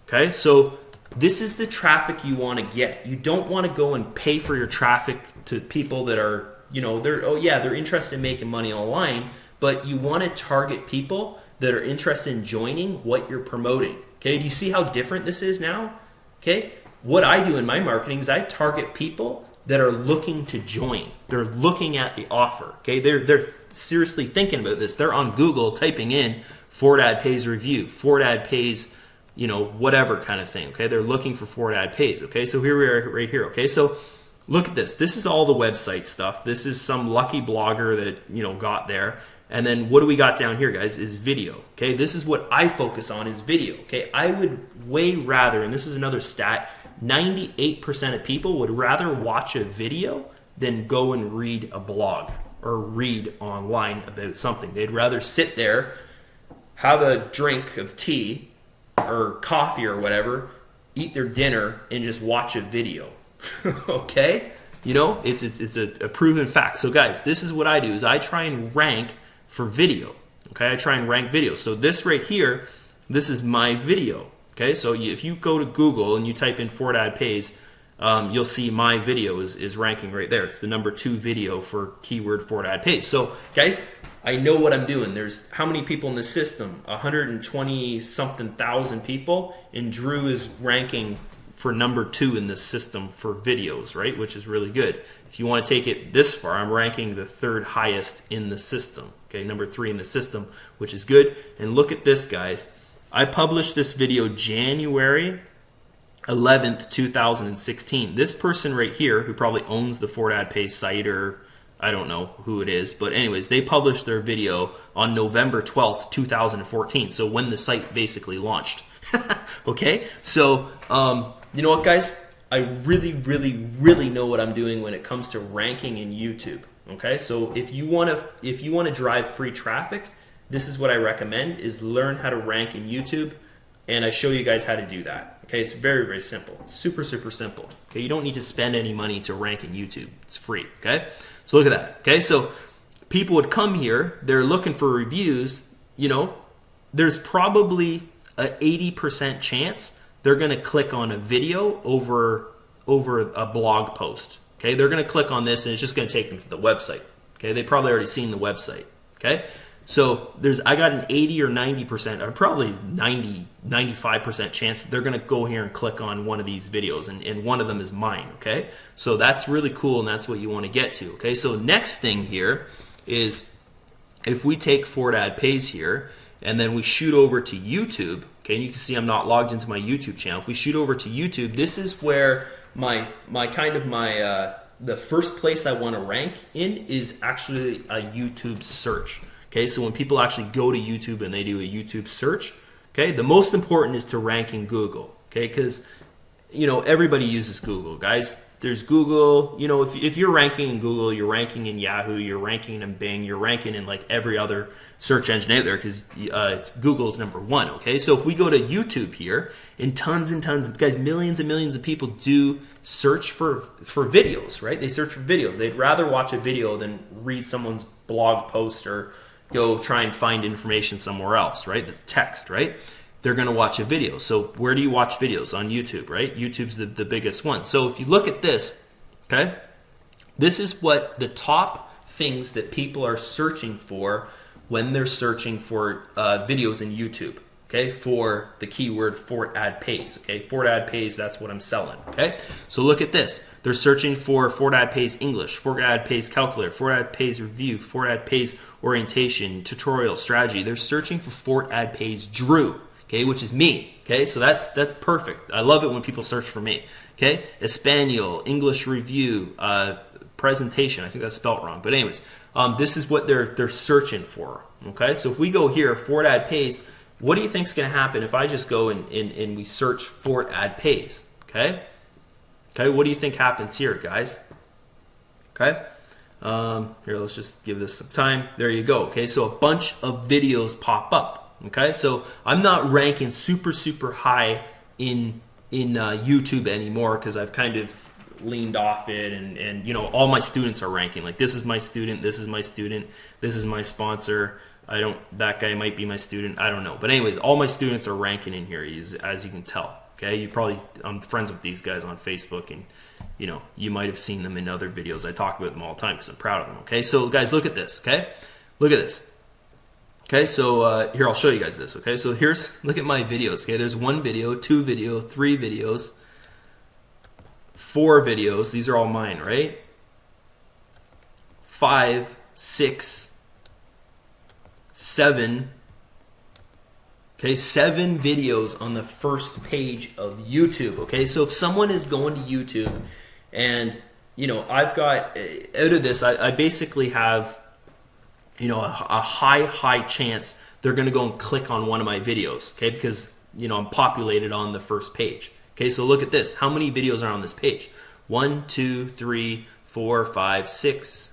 Okay, so this is the traffic you want to get. You don't want to go and pay for your traffic to people that are, they're interested in making money online, but you want to target people that are interested in joining what you're promoting. Okay, do you see how different this is now? Okay, what I do in my marketing is I target people that are looking to join. They're looking at the offer. Okay, they're seriously thinking about this. They're on Google typing in fortadpays review, fortadpays, you know, whatever kind of thing. Okay, they're looking for fortadpays. Okay, so here we are right here. Okay, so look at this. This is all the website stuff. This is some lucky blogger that, you know, got there. And then what do we got down here, guys, is video. Okay, this is what I focus on, is video. Okay, I would way rather, and this is another stat, 98% of people would rather watch a video than go and read a blog or read online about something. They'd rather sit there, have a drink of tea or coffee or whatever, eat their dinner, and just watch a video. Okay, you know, it's a proven fact. So guys, this is what I do, is I try and rank for video. Okay, I try and rank videos. So this right here, this is my video. Okay, so if you go to Google and you type in fortadpays, you'll see my video is ranking right there. It's the #2 video for keyword fortadpays. So guys, I know what I'm doing. There's how many people in the system? 120 something thousand people, and Drew is ranking for #2 in this system for videos, right? Which is really good. If you want to take it this far, I'm ranking the 3rd highest in the system. Okay, #3 in the system, which is good. And look at this, guys. I published this video January 11th, 2016. This person right here, who probably owns the fortadpays site, or I don't know who it is, but anyways, they published their video on November 12th, 2014. So when the site basically launched. Okay, so you know what, guys? I really, really, really know what I'm doing when it comes to ranking in YouTube. Okay, so if you want to drive free traffic, this is what I recommend: is learn how to rank in YouTube, and I show you guys how to do that. Okay, it's very, very simple, super, super simple. Okay, you don't need to spend any money to rank in YouTube; it's free. Okay, so look at that. Okay, so people would come here, they're looking for reviews. You know, there's probably a 80% chance they're going to click on a video over a blog post. Okay, they're going to click on this, and it's just going to take them to the website. Okay, they've probably already seen the website. Okay, so I got an 80 or 90%, or probably 90, 95% chance that they're going to go here and click on one of these videos, and one of them is mine. Okay, so that's really cool, and that's what you want to get to. Okay, so next thing here is, if we take fortadpays here, and then we shoot over to YouTube. Okay, and you can see I'm not logged into my YouTube channel. If we shoot over to YouTube, this is where the first place I want to rank in is actually a YouTube search. Okay, so when people actually go to YouTube and they do a YouTube search, okay, the most important is to rank in Google. Okay, because you know, everybody uses Google, guys. There's Google. You know, if you're ranking in Google, you're ranking in Yahoo, you're ranking in Bing, you're ranking in like every other search engine out there, because Google is #1. Okay, so if we go to YouTube here, and tons of guys, millions and millions of people do search for videos, right? They search for videos. They'd rather watch a video than read someone's blog post or go try and find information somewhere else, right? The text, right? They're going to watch a video. So where do you watch videos? On YouTube, right? YouTube's the biggest one. So if you look at this, okay, this is what the top things that people are searching for when they're searching for videos in YouTube, okay, for the keyword fortadpays. Okay, fortadpays, that's what I'm selling. Okay, so look at this. They're searching for fortadpays English, fortadpays calculator, fortadpays review, fortadpays orientation, tutorial, strategy. They're searching for fortadpays Drew. Okay, which is me. Okay, so that's perfect. I love it when people search for me. Okay, Espanol, English review, presentation. I think that's spelt wrong, but anyways, this is what they're searching for. Okay, so if we go here, fortadpays, what do you think is going to happen if I just go and we search fortadpays? Okay, what do you think happens here, guys? Okay, here, let's just give this some time. There you go. Okay, so a bunch of videos pop up. Okay, so I'm not ranking super high in YouTube anymore, because I've kind of leaned off it, and you know, all my students are ranking. Like, this is my student, this is my student, this is my sponsor. That guy might be my student, I don't know. But anyways, all my students are ranking in here, as you can tell. Okay, I'm friends with these guys on Facebook, and you know, you might have seen them in other videos. I talk about them all the time because I'm proud of them. Okay, so guys, look at this. Okay, look at this. Okay, so here, I'll show you guys this. Okay, so look at my videos. Okay, there's 1 video, 2 video, 3 videos, 4 videos. These are all mine, right? 5, 6, 7, Okay, 7 videos on the first page of YouTube. Okay, so if someone is going to YouTube and, you know, I've got, out of this, I basically have, you know, a high chance they're going to go and click on one of my videos, okay, because, you know, I'm populated on the first page. Okay, so look at this. How many videos are on this page? 1, 2, 3, 4, 5, 6,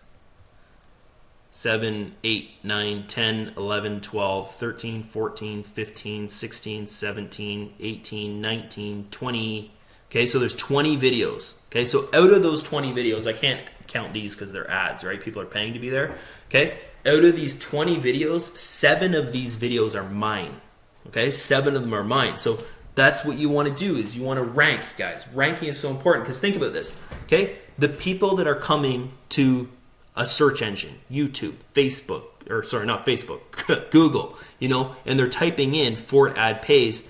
7, 8, 9, 10, 11, 12, 13, 14, 15, 16, 17, 18, 19, 20. Okay, so there's 20 videos. Okay, so out of those 20 videos, I can't count these because they're ads, right? People are paying to be there. Okay, out of these 20 videos, 7 of these videos are mine. Okay, 7 of them are mine. So that's what you want to do, is you want to rank, guys. Ranking is so important because think about this. Okay, the people that are coming to a search engine, YouTube, Facebook, or sorry, not Facebook, Google, you know, and they're typing in Fort AdPays,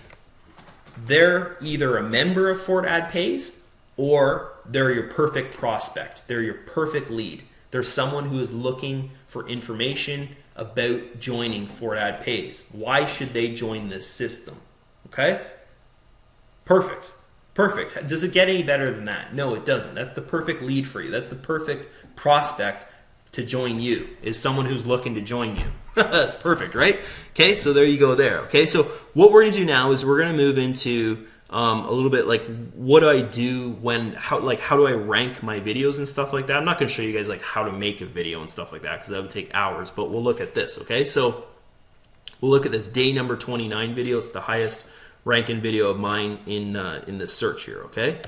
they're either a member of Fort AdPays or they're your perfect prospect. They're your perfect lead. They're someone who is looking for information about joining Fort AdPays. Why should they join this system? Okay? Perfect. Perfect. Does it get any better than that? No, it doesn't. That's the perfect lead for you. That's the perfect prospect to join you, is someone who's looking to join you. That's perfect, right? Okay, so there you go there. Okay, so what we're going to do now is we're going to move into a little bit like what do I do when, how do I rank my videos and stuff like that. I'm not going to show you guys like how to make a video and stuff like that because that would take hours, but we'll look at this, okay? So we'll look at this day number 29 video. It's the highest ranking video of mine in this search here, okay?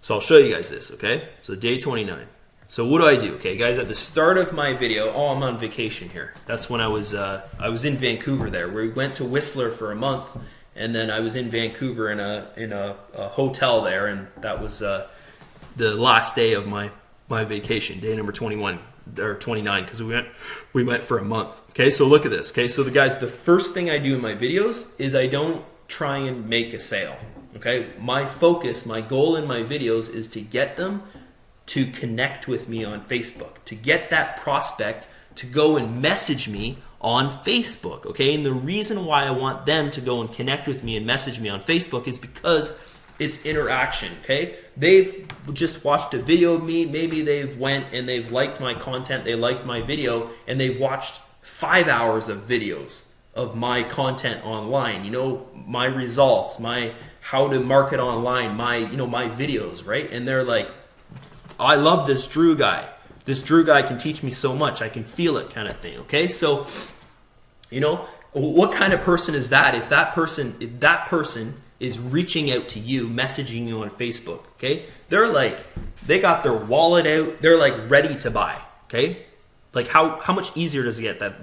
So I'll show you guys this, okay? So day 29. So what do I do? Okay, guys, at the start of my video, I'm on vacation here. That's when I was in Vancouver there. We went to Whistler for a month, and then I was in Vancouver in a hotel there, and that was the last day of my vacation, day number 21 or 29, because we went for a month. Okay, so look at this. Okay, so the first thing I do in my videos is I don't try and make a sale. Okay, my focus, my goal in my videos is to get them to connect with me on Facebook, to get that prospect to go and message me on Facebook, okay? And the reason why I want them to go and connect with me and message me on Facebook is because it's interaction, okay? They've just watched a video of me, maybe they've went and they've liked my content, they liked my video, and they've watched 5 hours of videos of my content online, you know, my results, my how to market online, my videos, right? And they're like, I love this Drew guy. This Drew guy can teach me so much. I can feel it, kind of thing. Okay, so you know what kind of person is that? If that person is reaching out to you, messaging you on Facebook, okay, they got their wallet out. They're like ready to buy. Okay, like how much easier does it get? That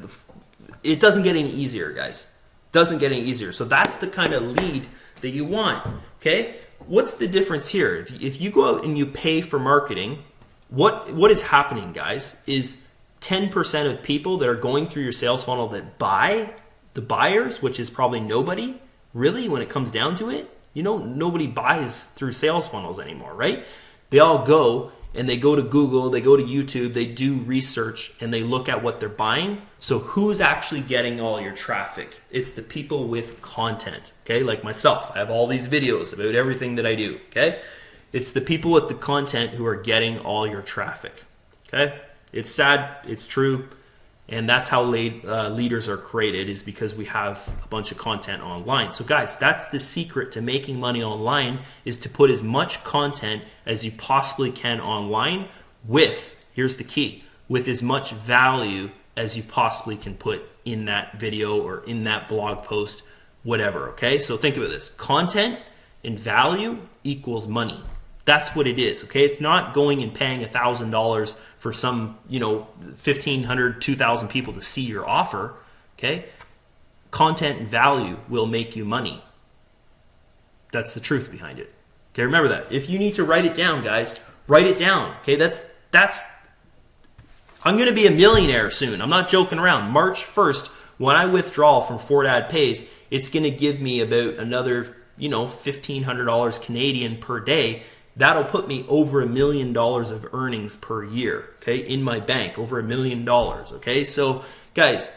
it doesn't get any easier, guys. Doesn't get any easier. So that's the kind of lead that you want. Okay. What's the difference here? If you go out and you pay for marketing, what is happening, guys, is 10% of people that are going through your sales funnel that buy, the buyers, which is probably nobody, really, when it comes down to it, you know, nobody buys through sales funnels anymore, right? They all go and they go to Google, they go to YouTube, they do research, and they look at what they're buying. So who's actually getting all your traffic? It's the people with content, okay? Like myself, I have all these videos about everything that I do, okay? It's the people with the content who are getting all your traffic, okay? It's sad, it's true, and that's how leaders are created, is because we have a bunch of content online. So guys, that's the secret to making money online, is to put as much content as you possibly can online with, here's the key, with as much value as you possibly can put in that video or in that blog post, whatever, okay? So think about this. Content and value equals money. That's what it is, okay? It's not going and paying $1,000 for some, 1,500, 2,000 people to see your offer, okay? Content and value will make you money. That's the truth behind it. Okay, remember that. If you need to write it down, guys, write it down, okay? That's I'm going to be a millionaire soon. I'm not joking around. March 1st, when I withdraw from Fort AdPays, it's going to give me about another, $1,500 Canadian per day. That'll put me over $1 million of earnings per year, okay, in my bank, over $1 million, okay? So, guys,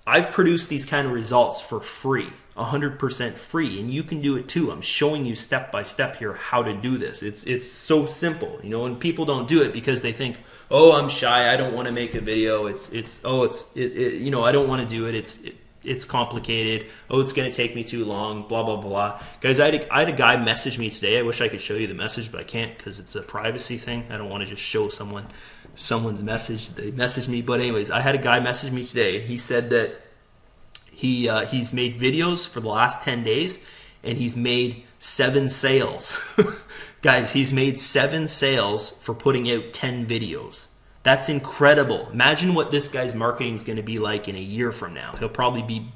I've produced these kind of results for free, 100% free, and you can do it too. I'm showing you step by step here how to do this. It's so simple, you know. And people don't do it because they think, oh, I'm shy, I don't want to make a video. You know, I don't want to do it. It's complicated. Oh, it's going to take me too long. Blah blah blah. Guys, I had a guy message me today. I wish I could show you the message, but I can't because it's a privacy thing. I don't want to just show someone's message. They messaged me, but anyways, I had a guy message me today, and he said that he's made videos for the last 10 days, and he's made 7 sales. Guys, he's made 7 sales for putting out 10 videos. That's incredible. Imagine what this guy's marketing is going to be like in a year from now. He'll probably be,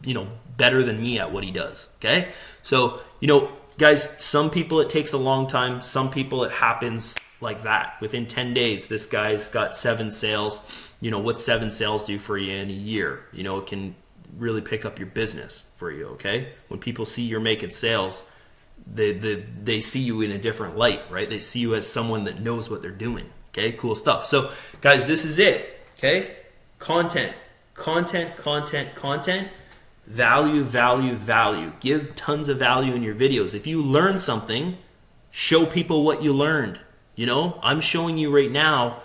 you know, better than me at what he does. Okay, so you know, guys, some people it takes a long time. Some people it happens like that. Within 10 days, this guy's got 7 sales. You know, what 7 sales do for you in a year? You know, it can really pick up your business for you. Okay, when people see you're making sales, they see you in a different light, right? They see you as someone that knows what they're doing. Okay, cool stuff. So guys, this is it. Okay, content, value. Give tons of value in your videos. If you learn something, show people what you learned. You know, I'm showing you right now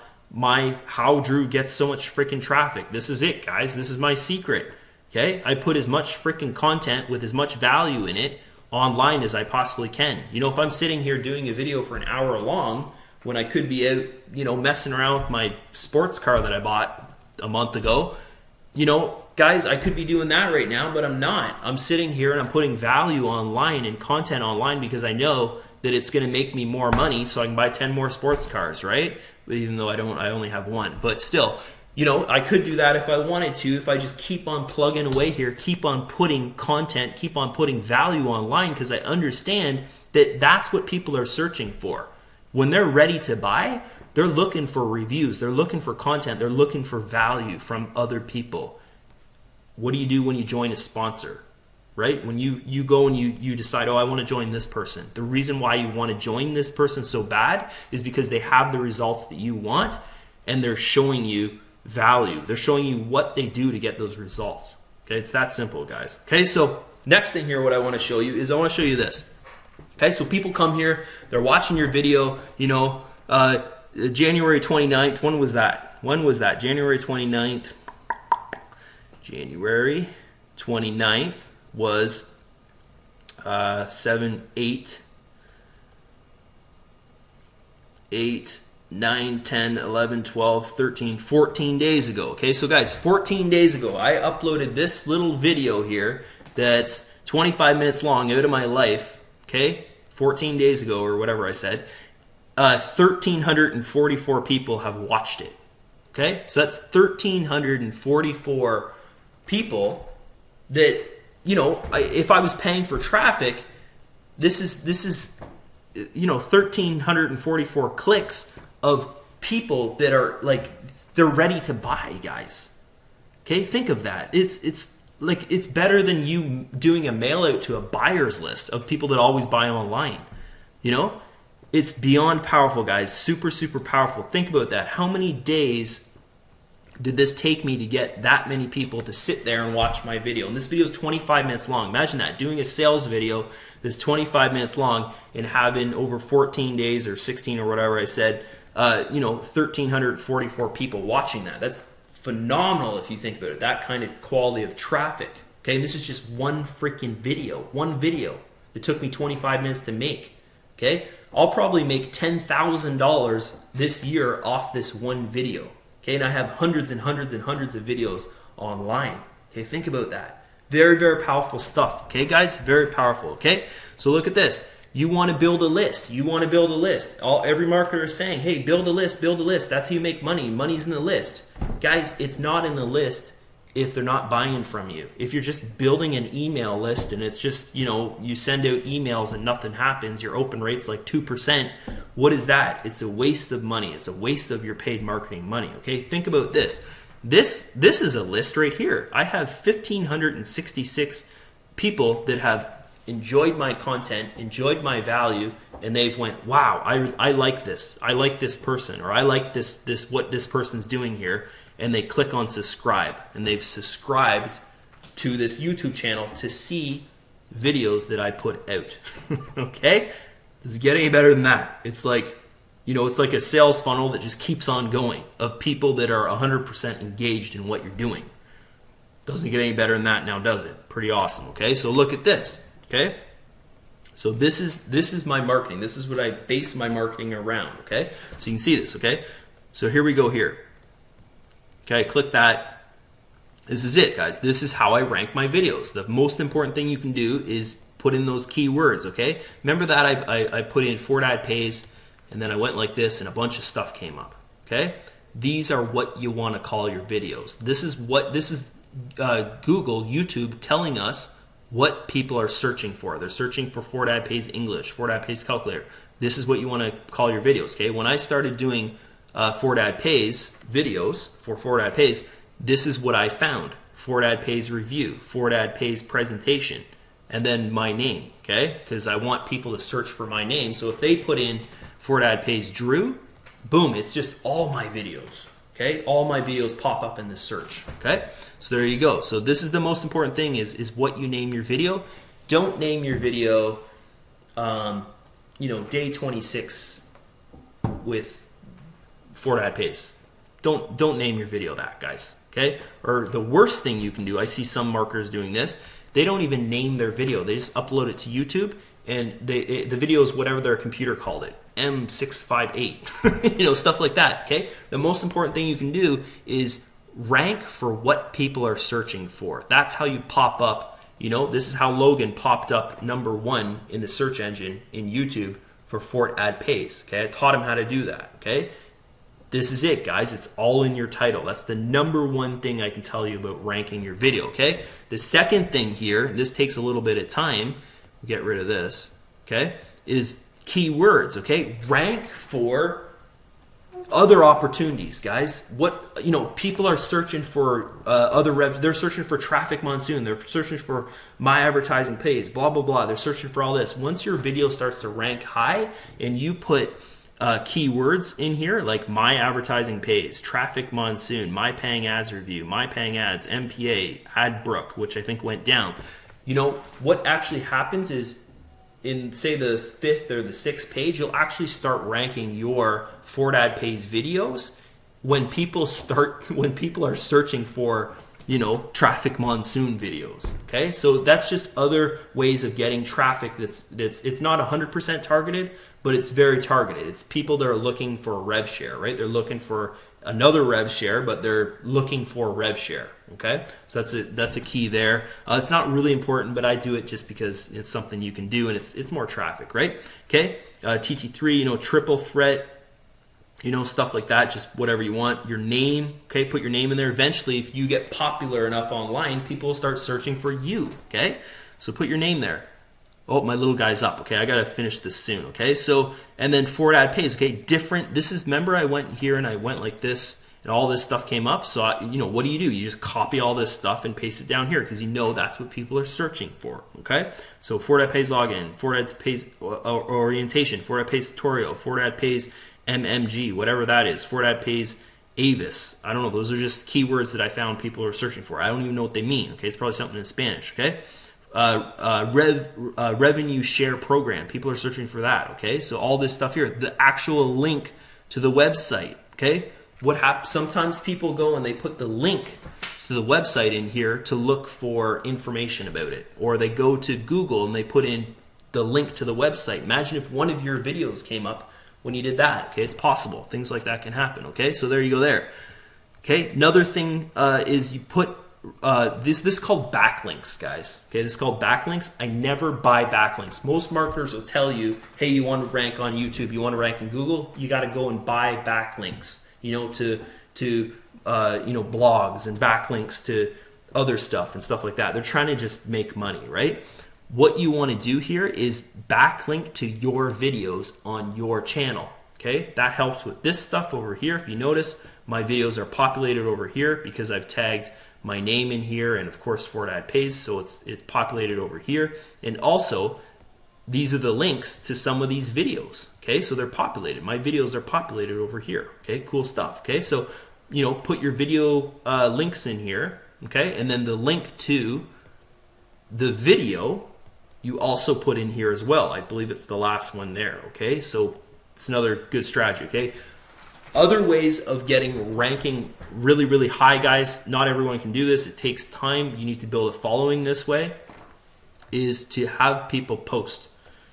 how Drew gets so much freaking traffic. This is it, guys. This is my secret. Okay, I put as much freaking content with as much value in it online as I possibly can. You know, if I'm sitting here doing a video for an hour long when I could be out, you know, messing around with my sports car that I bought a month ago, you know, guys, I could be doing that right now, but I'm not. I'm sitting here and I'm putting value online and content online because I know that it's going to make me more money so I can buy 10 more sports cars, right? Even though I only have one. But still, you know, I could do that if I wanted to, if I just keep on plugging away here, keep on putting content, keep on putting value online, because I understand that that's what people are searching for. When they're ready to buy, they're looking for reviews, they're looking for content, they're looking for value from other people. What do you do when you join a sponsor, right? When you go and you decide, oh, I want to join this person. The reason why you want to join this person so bad is because they have the results that you want, and they're showing you value. They're showing you what they do to get those results. Okay, it's that simple, guys. Okay, so next thing here, what I want to show you is I want to show you this. Okay, so people come here, they're watching your video, you know, January 29th, when was that? January 29th. January 29th was 7, 8, 9, 10, 11, 12, 13, 14 days ago. Okay, so guys, 14 days ago, I uploaded this little video here that's 25 minutes long out of my life. Okay, 14 days ago or whatever I said. 1,344 people have watched it. Okay, so that's 1,344 people that, you know, if I was paying for traffic, this is you know, 1,344 clicks of people that are like, they're ready to buy, guys. Okay, think of that. It's like, it's better than you doing a mail out to a buyer's list of people that always buy online. You know, it's beyond powerful, guys. Super, super powerful. Think about that. How many days did this take me to get that many people to sit there and watch my video? And this video is 25 minutes long. Imagine that, doing a sales video that's 25 minutes long and having over 14 days or 16 or whatever I said, you know, 1,344 people watching that. That's phenomenal if you think about it. That kind of quality of traffic. Okay, and this is just one freaking video. One video that took me 25 minutes to make. Okay, I'll probably make $10,000 this year off this one video. Okay, and I have hundreds and hundreds and hundreds of videos online. Okay, think about that. Very, very powerful stuff. Okay, guys, very powerful. Okay, so look at this. You want to build a list. You want to build a list. Every marketer is saying, hey, build a list, build a list. That's how you make money. Money's in the list. Guys, it's not in the list if they're not buying from you. If you're just building an email list and it's just, you know, you send out emails and nothing happens, your open rate's like 2%, what is that? It's a waste of money. It's a waste of your paid marketing money. Okay, think about this. This is a list right here. I have 1,566 people that have enjoyed my content, enjoyed my value, and they've went, wow, I like this. I like this person, or I like this what this person's doing here. and they click on subscribe, and they've subscribed to this YouTube channel to see videos that I put out. Okay? Does it get any better than that? It's like, you know, it's like a sales funnel that just keeps on going of people that are 100% engaged in what you're doing. Doesn't get any better than that now, does it? Pretty awesome, okay? So look at this, okay? So this is my marketing. This is what I base my marketing around, okay? So you can see this, okay? So here we go here. Okay, click that. This is it, guys. This is how I rank my videos. The most important thing you can do is put in those keywords, okay? Remember that I put in FortAdPays, and then I went like this, and a bunch of stuff came up, okay? These are what you want to call your videos. This is Google, YouTube telling us what people are searching for. They're searching for FortAdPays English, FortAdPays Calculator. This is what you want to call your videos, okay? When I started doing FortAdPays videos for FortAdPays, this is what I found. FortAdPays review, FortAdPays presentation, and then my name, okay? Because I want people to search for my name. So if they put in FortAdPays Drew, boom, it's just all my videos. Okay, all my videos pop up in this search. Okay, so there you go. So this is the most important thing is what you name your video. Don't name your video, you know, day 26 with FortAdPays. Don't name your video that, guys. Okay, or the worst thing you can do, I see some marketers doing this. They don't even name their video. They just upload it to YouTube, and the video is whatever their computer called it. M658, you know, stuff like that, okay? The most important thing you can do is rank for what people are searching for. That's how you pop up, you know, this is how Logan popped up #1 in the search engine in YouTube for FortAdPays, okay? I taught him how to do that, okay? This is it, guys. It's all in your title. That's the #1 thing I can tell you about ranking your video, okay? The second thing here, this takes a little bit of time, get rid of this, okay, is keywords, okay? Rank for other opportunities, guys. What, you know, people are searching for other rev. They're searching for traffic monsoon. They're searching for my advertising pays, blah, blah, blah. They're searching for all this. Once your video starts to rank high and you put keywords in here like my advertising pays, traffic monsoon, my paying ads review, my paying ads, MPA, adbrook, which I think went down. You know, what actually happens is in, say, the 5th or the 6th page, you'll actually start ranking your FortAdPays videos when people are searching for, you know, traffic monsoon videos. Okay, so that's just other ways of getting traffic. It's not 100% targeted, but it's very targeted. It's people that are looking for a rev share, right? They're looking for another rev share, but they're looking for a rev share. Okay, so that's a key there. It's not really important, but I do it just because it's something you can do, and it's more traffic, right? Okay, TT3, you know, triple threat, you know, stuff like that, just whatever you want. Your name, okay, put your name in there. Eventually, if you get popular enough online, people will start searching for you, okay? So put your name there. Oh, my little guy's up, okay? I gotta finish this soon, okay? So, and then FortAdPays, okay? Different, this is, remember I went here and I went like this, and all this stuff came up. So, you know, what do? You just copy all this stuff and paste it down here because you know that's what people are searching for, okay? So FortAdPays login, FortAdPays orientation, FortAdPays tutorial, FortAdPays MMG, whatever that is, FortAdPays avis. I don't know. Those are just keywords that I found people are searching for. I don't even know what they mean, okay? It's probably something in Spanish, okay? Revenue share program. People are searching for that, okay? So all this stuff here, the actual link to the website, okay? What happens? Sometimes people go and they put the link to the website in here to look for information about it, or they go to Google and they put in the link to the website. Imagine if one of your videos came up when you did that. Okay, it's possible. Things like that can happen. Okay, so there you go there. Okay, another thing is you put this is called backlinks, guys. Okay, this is called backlinks. I never buy backlinks. Most marketers will tell you, hey, you want to rank on YouTube, you want to rank in Google, you got to go and buy backlinks, you know, to you know, blogs and backlinks to other stuff and stuff like that. They're trying to just make money, right? What you want to do here is backlink to your videos on your channel. Okay, that helps with this stuff over here. If you notice, my videos are populated over here because I've tagged my name in here, and of course FortAdPays, so it's populated over here. And also, these are the links to some of these videos. Okay, so they're populated. My videos are populated over here. Okay, cool stuff. Okay, so put your video links in here, okay? And then the link to the video you also put in here as well. I believe it's the last one there, okay? So it's another good strategy, okay? Other ways of getting ranking really, really high, guys, not everyone can do this. It takes time. You need to build a following this way, is to have people post,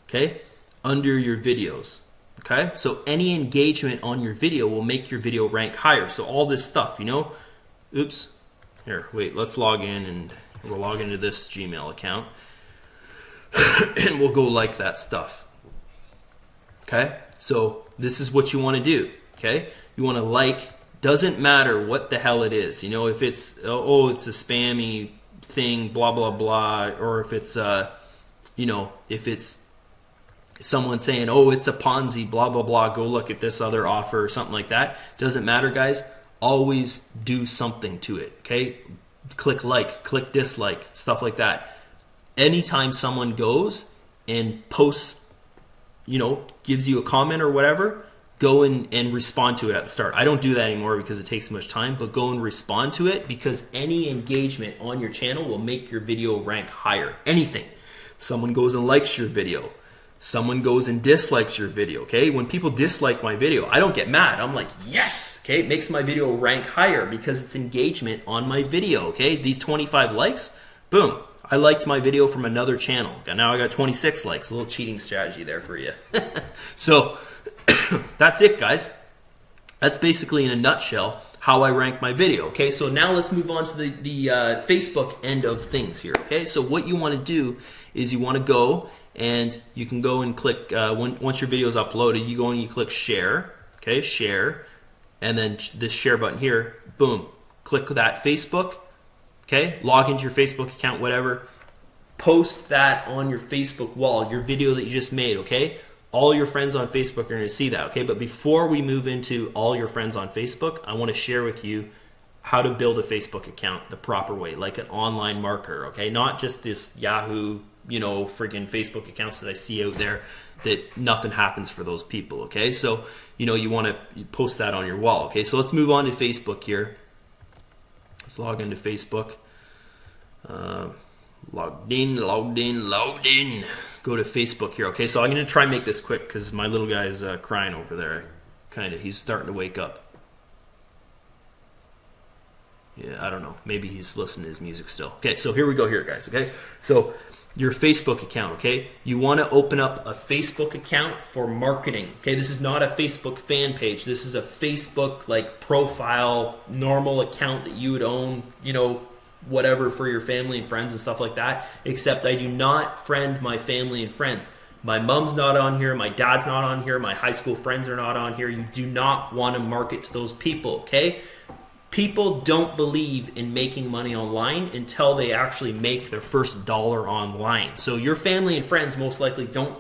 okay, under your videos, okay? So any engagement on your video will make your video rank higher. So all this stuff, oops, here, wait, let's log in, and we'll log into this Gmail account and we'll go like that stuff, okay? So this is what you want to do, okay? You want to like, doesn't matter what the hell it is, if it's, it's a spammy thing, blah, blah, blah, or if it's, if it's someone saying, it's a Ponzi, blah, blah, blah, go look at this other offer or something like that. Doesn't matter, guys. Always do something to it, okay? Click like, click dislike, stuff like that. Anytime someone goes and posts, gives you a comment or whatever, go and respond to it at the start. I don't do that anymore because it takes so much time, but go and respond to it, because any engagement on your channel will make your video rank higher. Anything. Someone goes and likes your video. Someone goes and dislikes your video, okay? When people dislike my video, I don't get mad. I'm like, yes, okay? It makes my video rank higher because it's engagement on my video, okay? These 25 likes, boom. I liked my video from another channel. Now I got 26 likes. A little cheating strategy there for you. So that's it, guys. That's basically in a nutshell how I rank my video, okay? So now let's move on to the Facebook end of things here, okay? So what you want to do is you want to go and you can go and click, once your video is uploaded, you go and you click share, okay? Share, and then this share button here, boom, click that Facebook, okay? Log into your Facebook account, whatever. Post that on your Facebook wall, your video that you just made, okay? All your friends on Facebook are going to see that, okay? But before we move into all your friends on Facebook, I want to share with you how to build a Facebook account the proper way, like an online marketer, okay? Not just this Yahoo, friggin' Facebook accounts that I see out there that nothing happens for those people, okay? So, you want to post that on your wall, okay? So let's move on to Facebook here. Let's log into Facebook. Logged in. Go to Facebook here, okay? So I'm going to try and make this quick because my little guy is crying over there. He's starting to wake up. Yeah, I don't know. Maybe he's listening to his music still. Okay, so here we go here, guys, okay? So your Facebook account, okay? You want to open up a Facebook account for marketing, okay? This is not a Facebook fan page. This is a Facebook, profile, normal account that you would own, whatever, for your family and friends and stuff like that, except I do not friend my family and friends. My mom's not on here, my dad's not on here, my high school friends are not on here. You do not want to market to those people, okay? People don't believe in making money online until they actually make their first dollar online. So your family and friends most likely they don't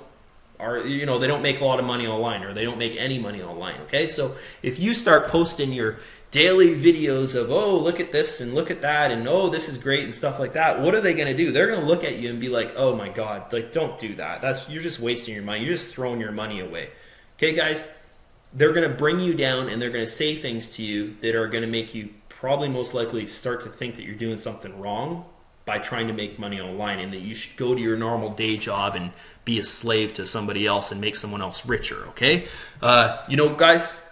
make a lot of money online, or they don't make any money online, okay? So if you start posting your daily videos of, look at this and look at that, and this is great and stuff like that, what are they going to do? They're going to look at you and be like, oh my God, don't do that. You're just wasting your money. You're just throwing your money away. Okay, guys? They're going to bring you down, and they're going to say things to you that are going to make you probably most likely start to think that you're doing something wrong by trying to make money online, and that you should go to your normal day job and be a slave to somebody else and make someone else richer, okay? Guys,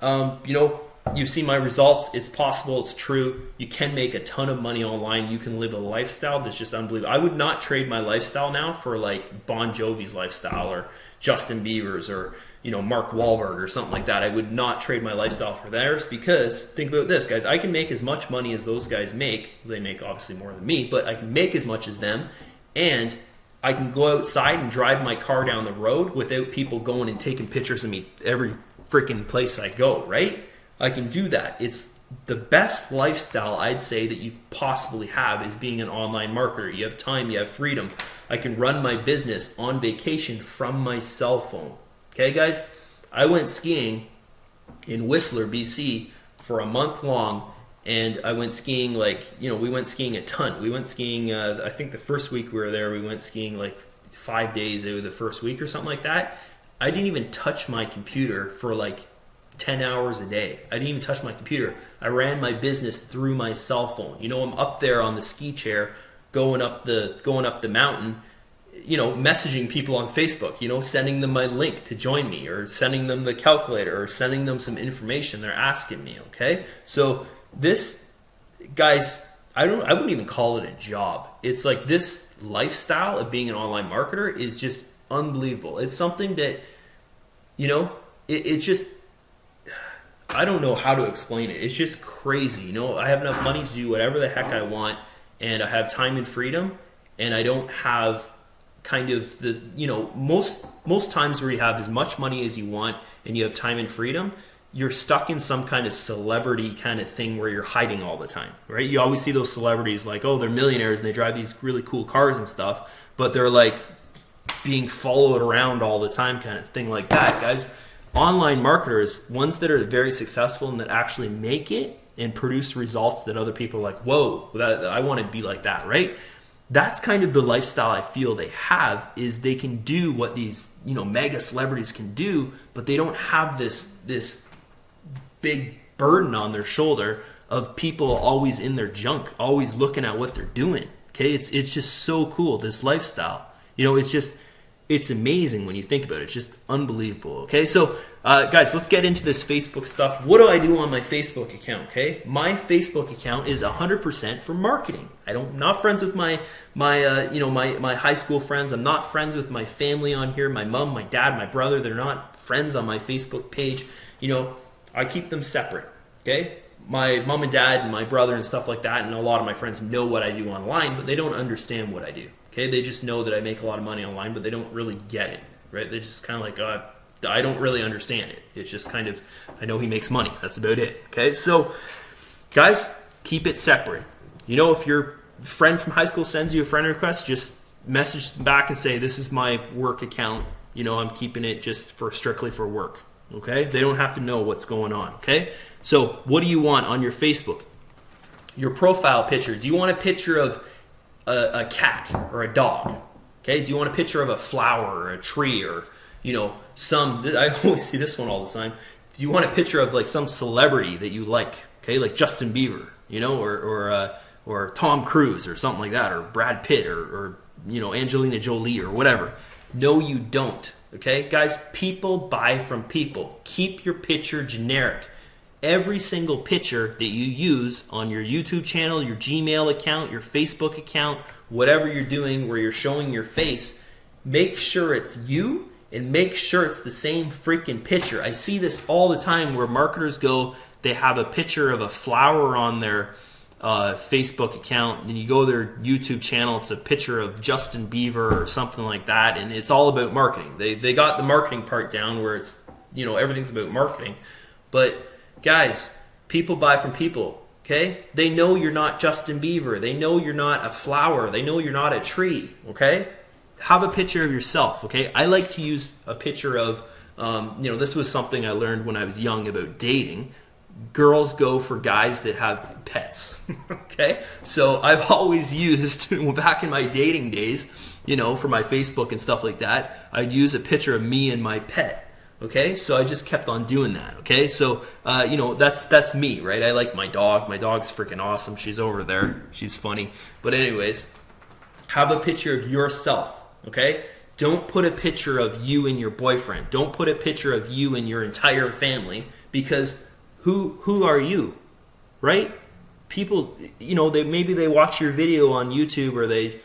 you've seen my results. It's possible. It's true. You can make a ton of money online. You can live a lifestyle that's just unbelievable. I would not trade my lifestyle now for Bon Jovi's lifestyle, or Justin Bieber's, or Mark Wahlberg or something like that. I would not trade my lifestyle for theirs, because think about this, guys. I can make as much money as those guys make. They make obviously more than me, but I can make as much as them, and I can go outside and drive my car down the road without people going and taking pictures of me every freaking place I go, right? I can do that. It's the best lifestyle, I'd say, that you possibly have, is being an online marketer. You have time, you have freedom. I can run my business on vacation from my cell phone. Okay, guys? I went skiing in Whistler, BC for a month long, and I went skiing we went skiing a ton. We went skiing, I think the first week we were there, we went skiing 5 days out of the first week or something like that. I didn't even touch my computer for 10 hours a day. I didn't even touch my computer. I ran my business through my cell phone. You know, I'm up there on the ski chair going up the mountain, you know, messaging people on Facebook, you know, sending them my link to join me, or sending them the calculator, or sending them some information they're asking me, okay? So this, guys, I wouldn't even call it a job. It's like this lifestyle of being an online marketer is just unbelievable. It's something that, you know, it just, I don't know how to explain it. It's just crazy. You know, I have enough money to do whatever the heck I want, and I have time and freedom, and I don't have kind of the, you know, most times where you have as much money as you want and you have time and freedom, you're stuck in some kind of celebrity kind of thing where you're hiding all the time, right? You always see those celebrities like, oh, they're millionaires and they drive these really cool cars and stuff, but they're like being followed around all the time, kind of thing like that. Guys, online marketers, ones that are very successful and that actually make it and produce results that other people are like, whoa, I want to be like that, right? That's kind of the lifestyle I feel they have, is they can do what these, you know, mega celebrities can do, but they don't have this big burden on their shoulder of people always in their junk, always looking at what they're doing. Okay, it's just so cool, this lifestyle. You know, it's amazing when you think about it. It's just unbelievable. Okay, so guys, let's get into this Facebook stuff. What do I do on my Facebook account? Okay, my Facebook account is 100% for marketing. I'm not friends with my high school friends. I'm not friends with my family on here. My mom, my dad, my brother. They're not friends on my Facebook page. You know, I keep them separate. Okay, my mom and dad and my brother and stuff like that, and a lot of my friends know what I do online, but they don't understand what I do. Okay, they just know that I make a lot of money online, but they don't really get it, right? They're just kind of like, I don't really understand it. It's just kind of, I know he makes money. That's about it. Okay, so guys, keep it separate. You know, if your friend from high school sends you a friend request, just message them back and say, this is my work account. You know, I'm keeping it just strictly for work. Okay, they don't have to know what's going on. Okay, so what do you want on your Facebook? Your profile picture. Do you want a picture of a cat or a dog? Okay, do you want a picture of a flower or a tree, or, you know, I always see this one all the time. Do you want a picture of like some celebrity that you like? Okay, like Justin Bieber, you know, or Tom Cruise or something like that, or Brad Pitt, or you know, Angelina Jolie or whatever. No, you don't. Okay, guys, people buy from people. Keep your picture generic. Every single picture that you use on your YouTube channel, your Gmail account, your Facebook account, whatever you're doing where you're showing your face, make sure it's you, and make sure it's the same freaking picture. I see this all the time where marketers go, they have a picture of a flower on their Facebook account, then you go to their YouTube channel, it's a picture of Justin Bieber or something like that, and it's all about marketing. They got the marketing part down where it's, you know, everything's about marketing. But guys, people buy from people, okay? They know you're not Justin Bieber. They know you're not a flower. They know you're not a tree, okay? Have a picture of yourself, okay? I like to use a picture of, you know, this was something I learned when I was young about dating. Girls go for guys that have pets, okay? So I've always used, back in my dating days, you know, for my Facebook and stuff like that, I'd use a picture of me and my pet, okay? So I just kept on doing that, okay? So, you know, that's me, right? I like my dog. My dog's freaking awesome. She's over there. She's funny. But anyways, have a picture of yourself, okay? Don't put a picture of you and your boyfriend. Don't put a picture of you and your entire family, because who are you, right? People, you know, maybe they watch your video on YouTube, or they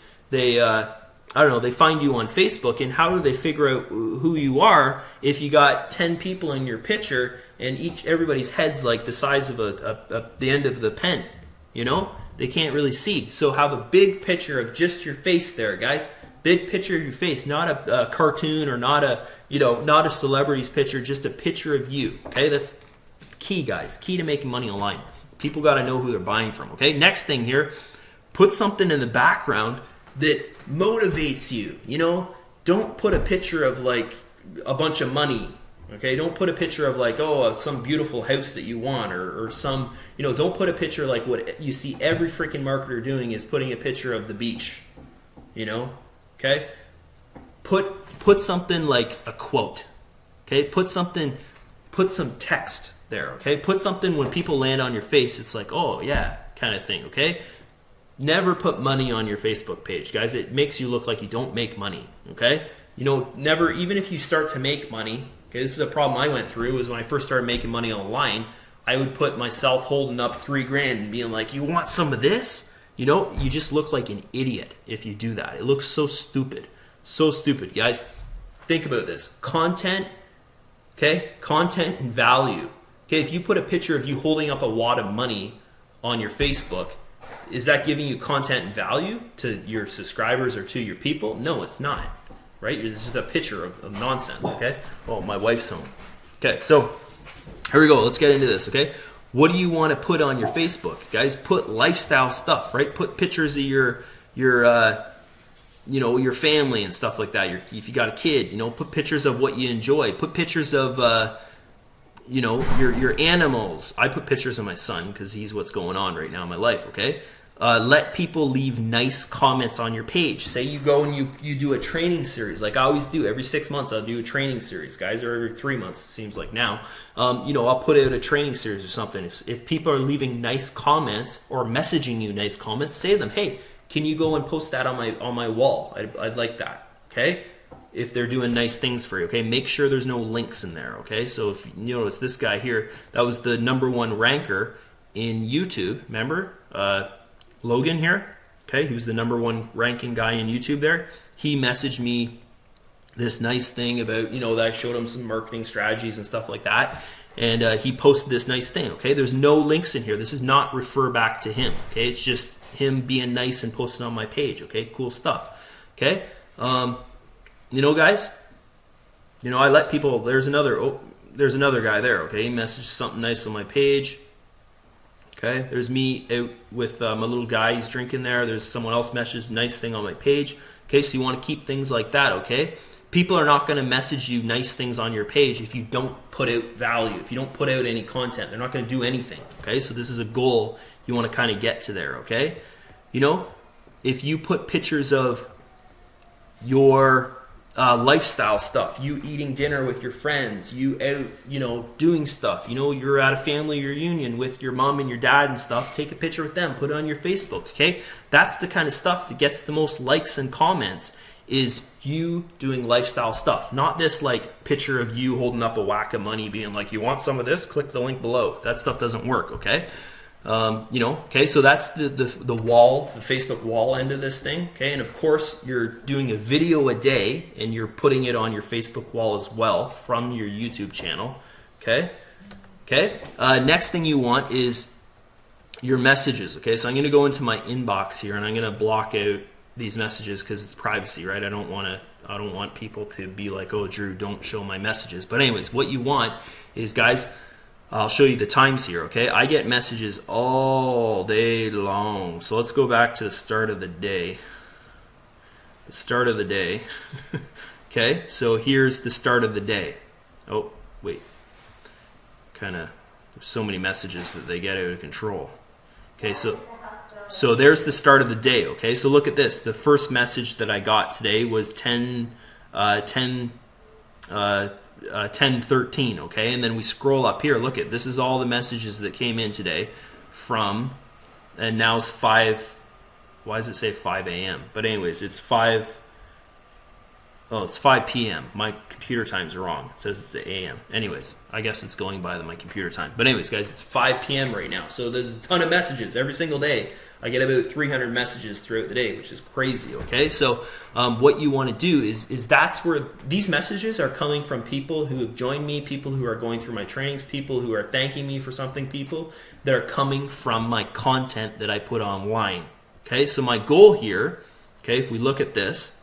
I don't know, they find you on Facebook, and how do they figure out who you are if you got 10 people in your picture and everybody's head's like the size of the end of the pen, you know? They can't really see. So have a big picture of just your face there, guys. Big picture of your face, not a cartoon, or not a celebrity's picture, just a picture of you, okay? That's key, guys. Key to making money online. People got to know who they're buying from, okay? Next thing here, put something in the background that motivates you, you know? Don't put a picture of like a bunch of money, okay? Don't put a picture of like, some beautiful house that you want, or some, you know, don't put a picture like what you see every freaking marketer doing, is putting a picture of the beach, you know? Okay? Put something like a quote, okay? Put something put some text there, okay? Put something when people land on your face, it's like, oh yeah, kind of thing, okay? Never put money on your Facebook page, guys. It makes you look like you don't make money, okay? You know, never, even if you start to make money, okay, this is a problem I went through, was when I first started making money online, I would put myself holding up $3,000 and being like, you want some of this? You know, you just look like an idiot if you do that. It looks so stupid. So stupid, guys. Think about this. Content, okay? Content and value. Okay, if you put a picture of you holding up a wad of money on your Facebook, is that giving you content and value to your subscribers or to your people? No, it's not, right? It's just a picture of nonsense, okay? Oh, my wife's home. Okay, so here we go. Let's get into this, okay? What do you want to put on your Facebook? Guys, put lifestyle stuff, right? Put pictures of your you know, your family and stuff like that. If you got a kid, you know, put pictures of what you enjoy. Put pictures of you know, your animals. I put pictures of my son because he's what's going on right now in my life, okay? Let people leave nice comments on your page. Say you go and you do a training series, like I always do. Every 6 months I'll do a training series, guys, or every 3 months, it seems like now. You know, I'll put out a training series or something. If people are leaving nice comments or messaging you nice comments, say to them, hey, can you go and post that on my wall? I'd like that, okay? If they're doing nice things for you, okay? Make sure there's no links in there, okay? So if you notice this guy here, that was the #1 ranker in YouTube, remember? Logan here, okay? He was the #1 ranking guy in YouTube there. He messaged me this nice thing about, you know, that I showed him some marketing strategies and stuff like that. And he posted this nice thing, okay? There's no links in here. This is not refer back to him, okay? It's just him being nice and posting on my page, okay? Cool stuff, okay? You know, guys, you know, I let people, there's another guy there, okay? He messaged something nice on my page, okay? There's me out with my little guy, he's drinking there. There's someone else messaged nice thing on my page, okay? So you want to keep things like that, okay? People are not going to message you nice things on your page if you don't put out value, if you don't put out any content. They're not going to do anything, okay? So this is a goal you want to kind of get to there, okay? You know, if you put pictures of your lifestyle stuff, you eating dinner with your friends, you out, you know, doing stuff, you know, you're at a family reunion with your mom and your dad and stuff, take a picture with them, put it on your Facebook, okay? That's the kind of stuff that gets the most likes and comments, is you doing lifestyle stuff, not this like picture of you holding up a whack of money being like, you want some of this, click the link below. That stuff doesn't work, okay? You know, okay, so that's the wall, the Facebook wall end of this thing, okay? And of course, you're doing a video a day and you're putting it on your Facebook wall as well from your YouTube channel, okay? Okay, next thing you want is your messages, okay? So I'm going to go into my inbox here and I'm going to block out these messages because it's privacy, right? I don't want people to be like, oh, Drew, don't show my messages. But anyways, what you want is, guys, I'll show you the times here, okay? I get messages all day long. So let's go back to the start of the day. The start of the day. Okay, so here's the start of the day. Oh, wait. There's so many messages that they get out of control. Okay, so there's the start of the day, okay? So look at this. The first message that I got today was 10:13, okay? And then we scroll up here. Look at this is all the messages that came in today from, and now it's 5, why does it say 5 a.m.? But anyways, it's 5 p.m. My computer time's wrong. It says it's the a.m. Anyways, I guess it's going by my computer time. But anyways, guys, it's 5 p.m. right now. So there's a ton of messages every single day. I get about 300 messages throughout the day, which is crazy, okay? So what you want to do is that's where these messages are coming from, people who have joined me, people who are going through my trainings, people who are thanking me for something, people that are coming from my content that I put online, okay? So my goal here, okay, if we look at this,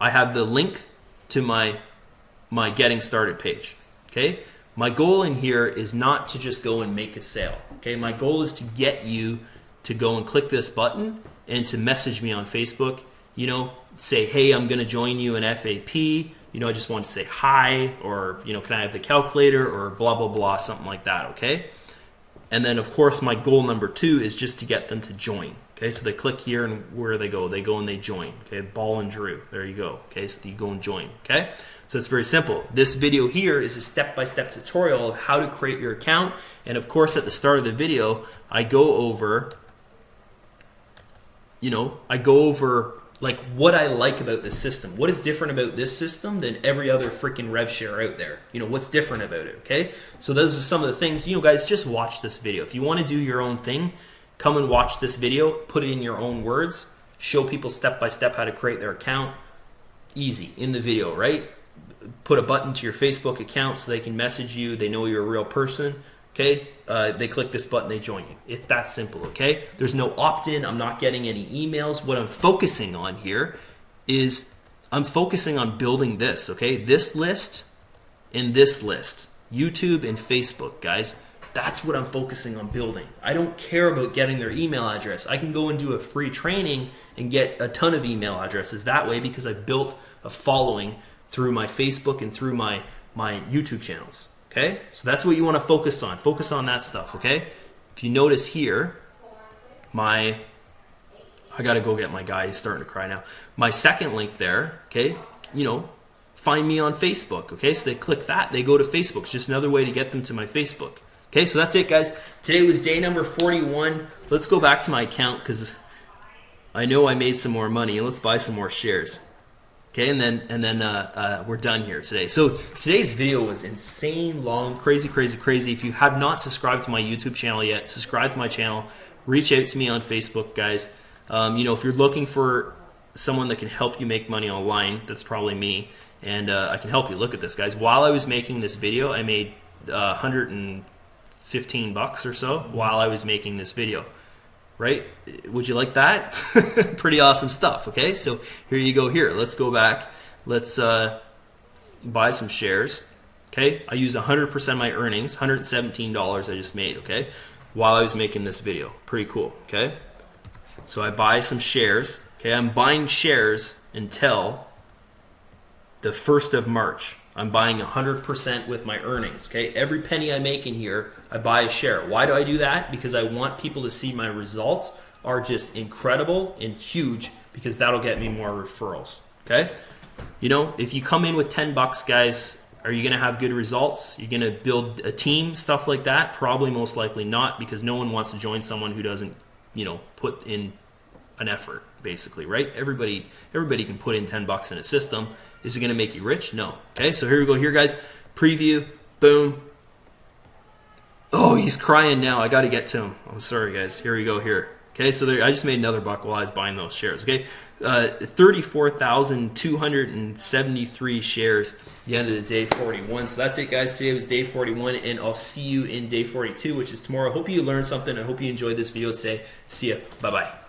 I have the link to my getting started page, okay? My goal in here is not to just go and make a sale, okay? My goal is to get you to go and click this button and to message me on Facebook, you know, say, hey, I'm going to join you in FAP, you know, I just want to say hi, or, you know, can I have the calculator, or blah, blah, blah, something like that, okay? And then, of course, my goal number 2 is just to get them to join, Okay, so they click here, and where they go? They go and they join. Okay, Ball and Drew. There you go. Okay, so you go and join. Okay, so it's very simple. This video here is a step-by-step tutorial of how to create your account. And of course, at the start of the video, I go over, like what I like about this system. What is different about this system than every other freaking rev share out there? What's different about it, okay? So those are some of the things, guys, just watch this video. If you want to do your own thing, come and watch this video, put it in your own words, show people step by step how to create their account. Easy, in the video, right? Put a button to your Facebook account so they can message you, they know you're a real person. Okay, they click this button, they join you. It's that simple, okay? There's no opt-in, I'm not getting any emails. What I'm focusing on here is I'm focusing on building this, okay? This list and this list, YouTube and Facebook, guys. That's what I'm focusing on building. I don't care about getting their email address. I can go and do a free training and get a ton of email addresses that way because I built a following through my Facebook and through my YouTube channels. Okay, so that's what you want to focus on. Focus on that stuff, okay? If you notice here, I got to go get my guy. He's starting to cry now. My second link there, okay, find me on Facebook, okay? So they click that, they go to Facebook. It's just another way to get them to my Facebook. Okay, so that's it, guys. Today was day number 41. Let's go back to my account because I know I made some more money. Let's buy some more shares. Okay, and then we're done here today. So today's video was insane long, crazy. If you have not subscribed to my YouTube channel yet, subscribe to my channel. Reach out to me on Facebook, guys. If you're looking for someone that can help you make money online, that's probably me, and I can help you. Look at this, guys. While I was making this video, I made $115 or so while I was making this video. Right? Would you like that? Pretty awesome stuff, okay? So here you go here. Let's go back. Let's buy some shares, okay? I use 100% of my earnings, $117 I just made, okay? While I was making this video. Pretty cool, okay? So I buy some shares, okay? I'm buying shares until the 1st of March. I'm buying 100% with my earnings, okay? Every penny I make in here, I buy a share. Why do I do that? Because I want people to see my results are just incredible and huge because that'll get me more referrals, okay? If you come in with 10 bucks, guys, are you going to have good results? You're going to build a team, stuff like that? Probably most likely not because no one wants to join someone who doesn't, put in an effort, basically, right? Everybody can put in 10 bucks in a system. Is it going to make you rich? No. Okay, so here we go here, guys. Preview. Boom. Oh, he's crying now. I got to get to him. I'm sorry, guys. Here we go here. Okay, so I just made another buck while I was buying those shares. Okay, 34,273 shares. The end of the day 41. So that's it, guys. Today was day 41, and I'll see you in day 42, which is tomorrow. I hope you learned something. I hope you enjoyed this video today. See ya. Bye-bye.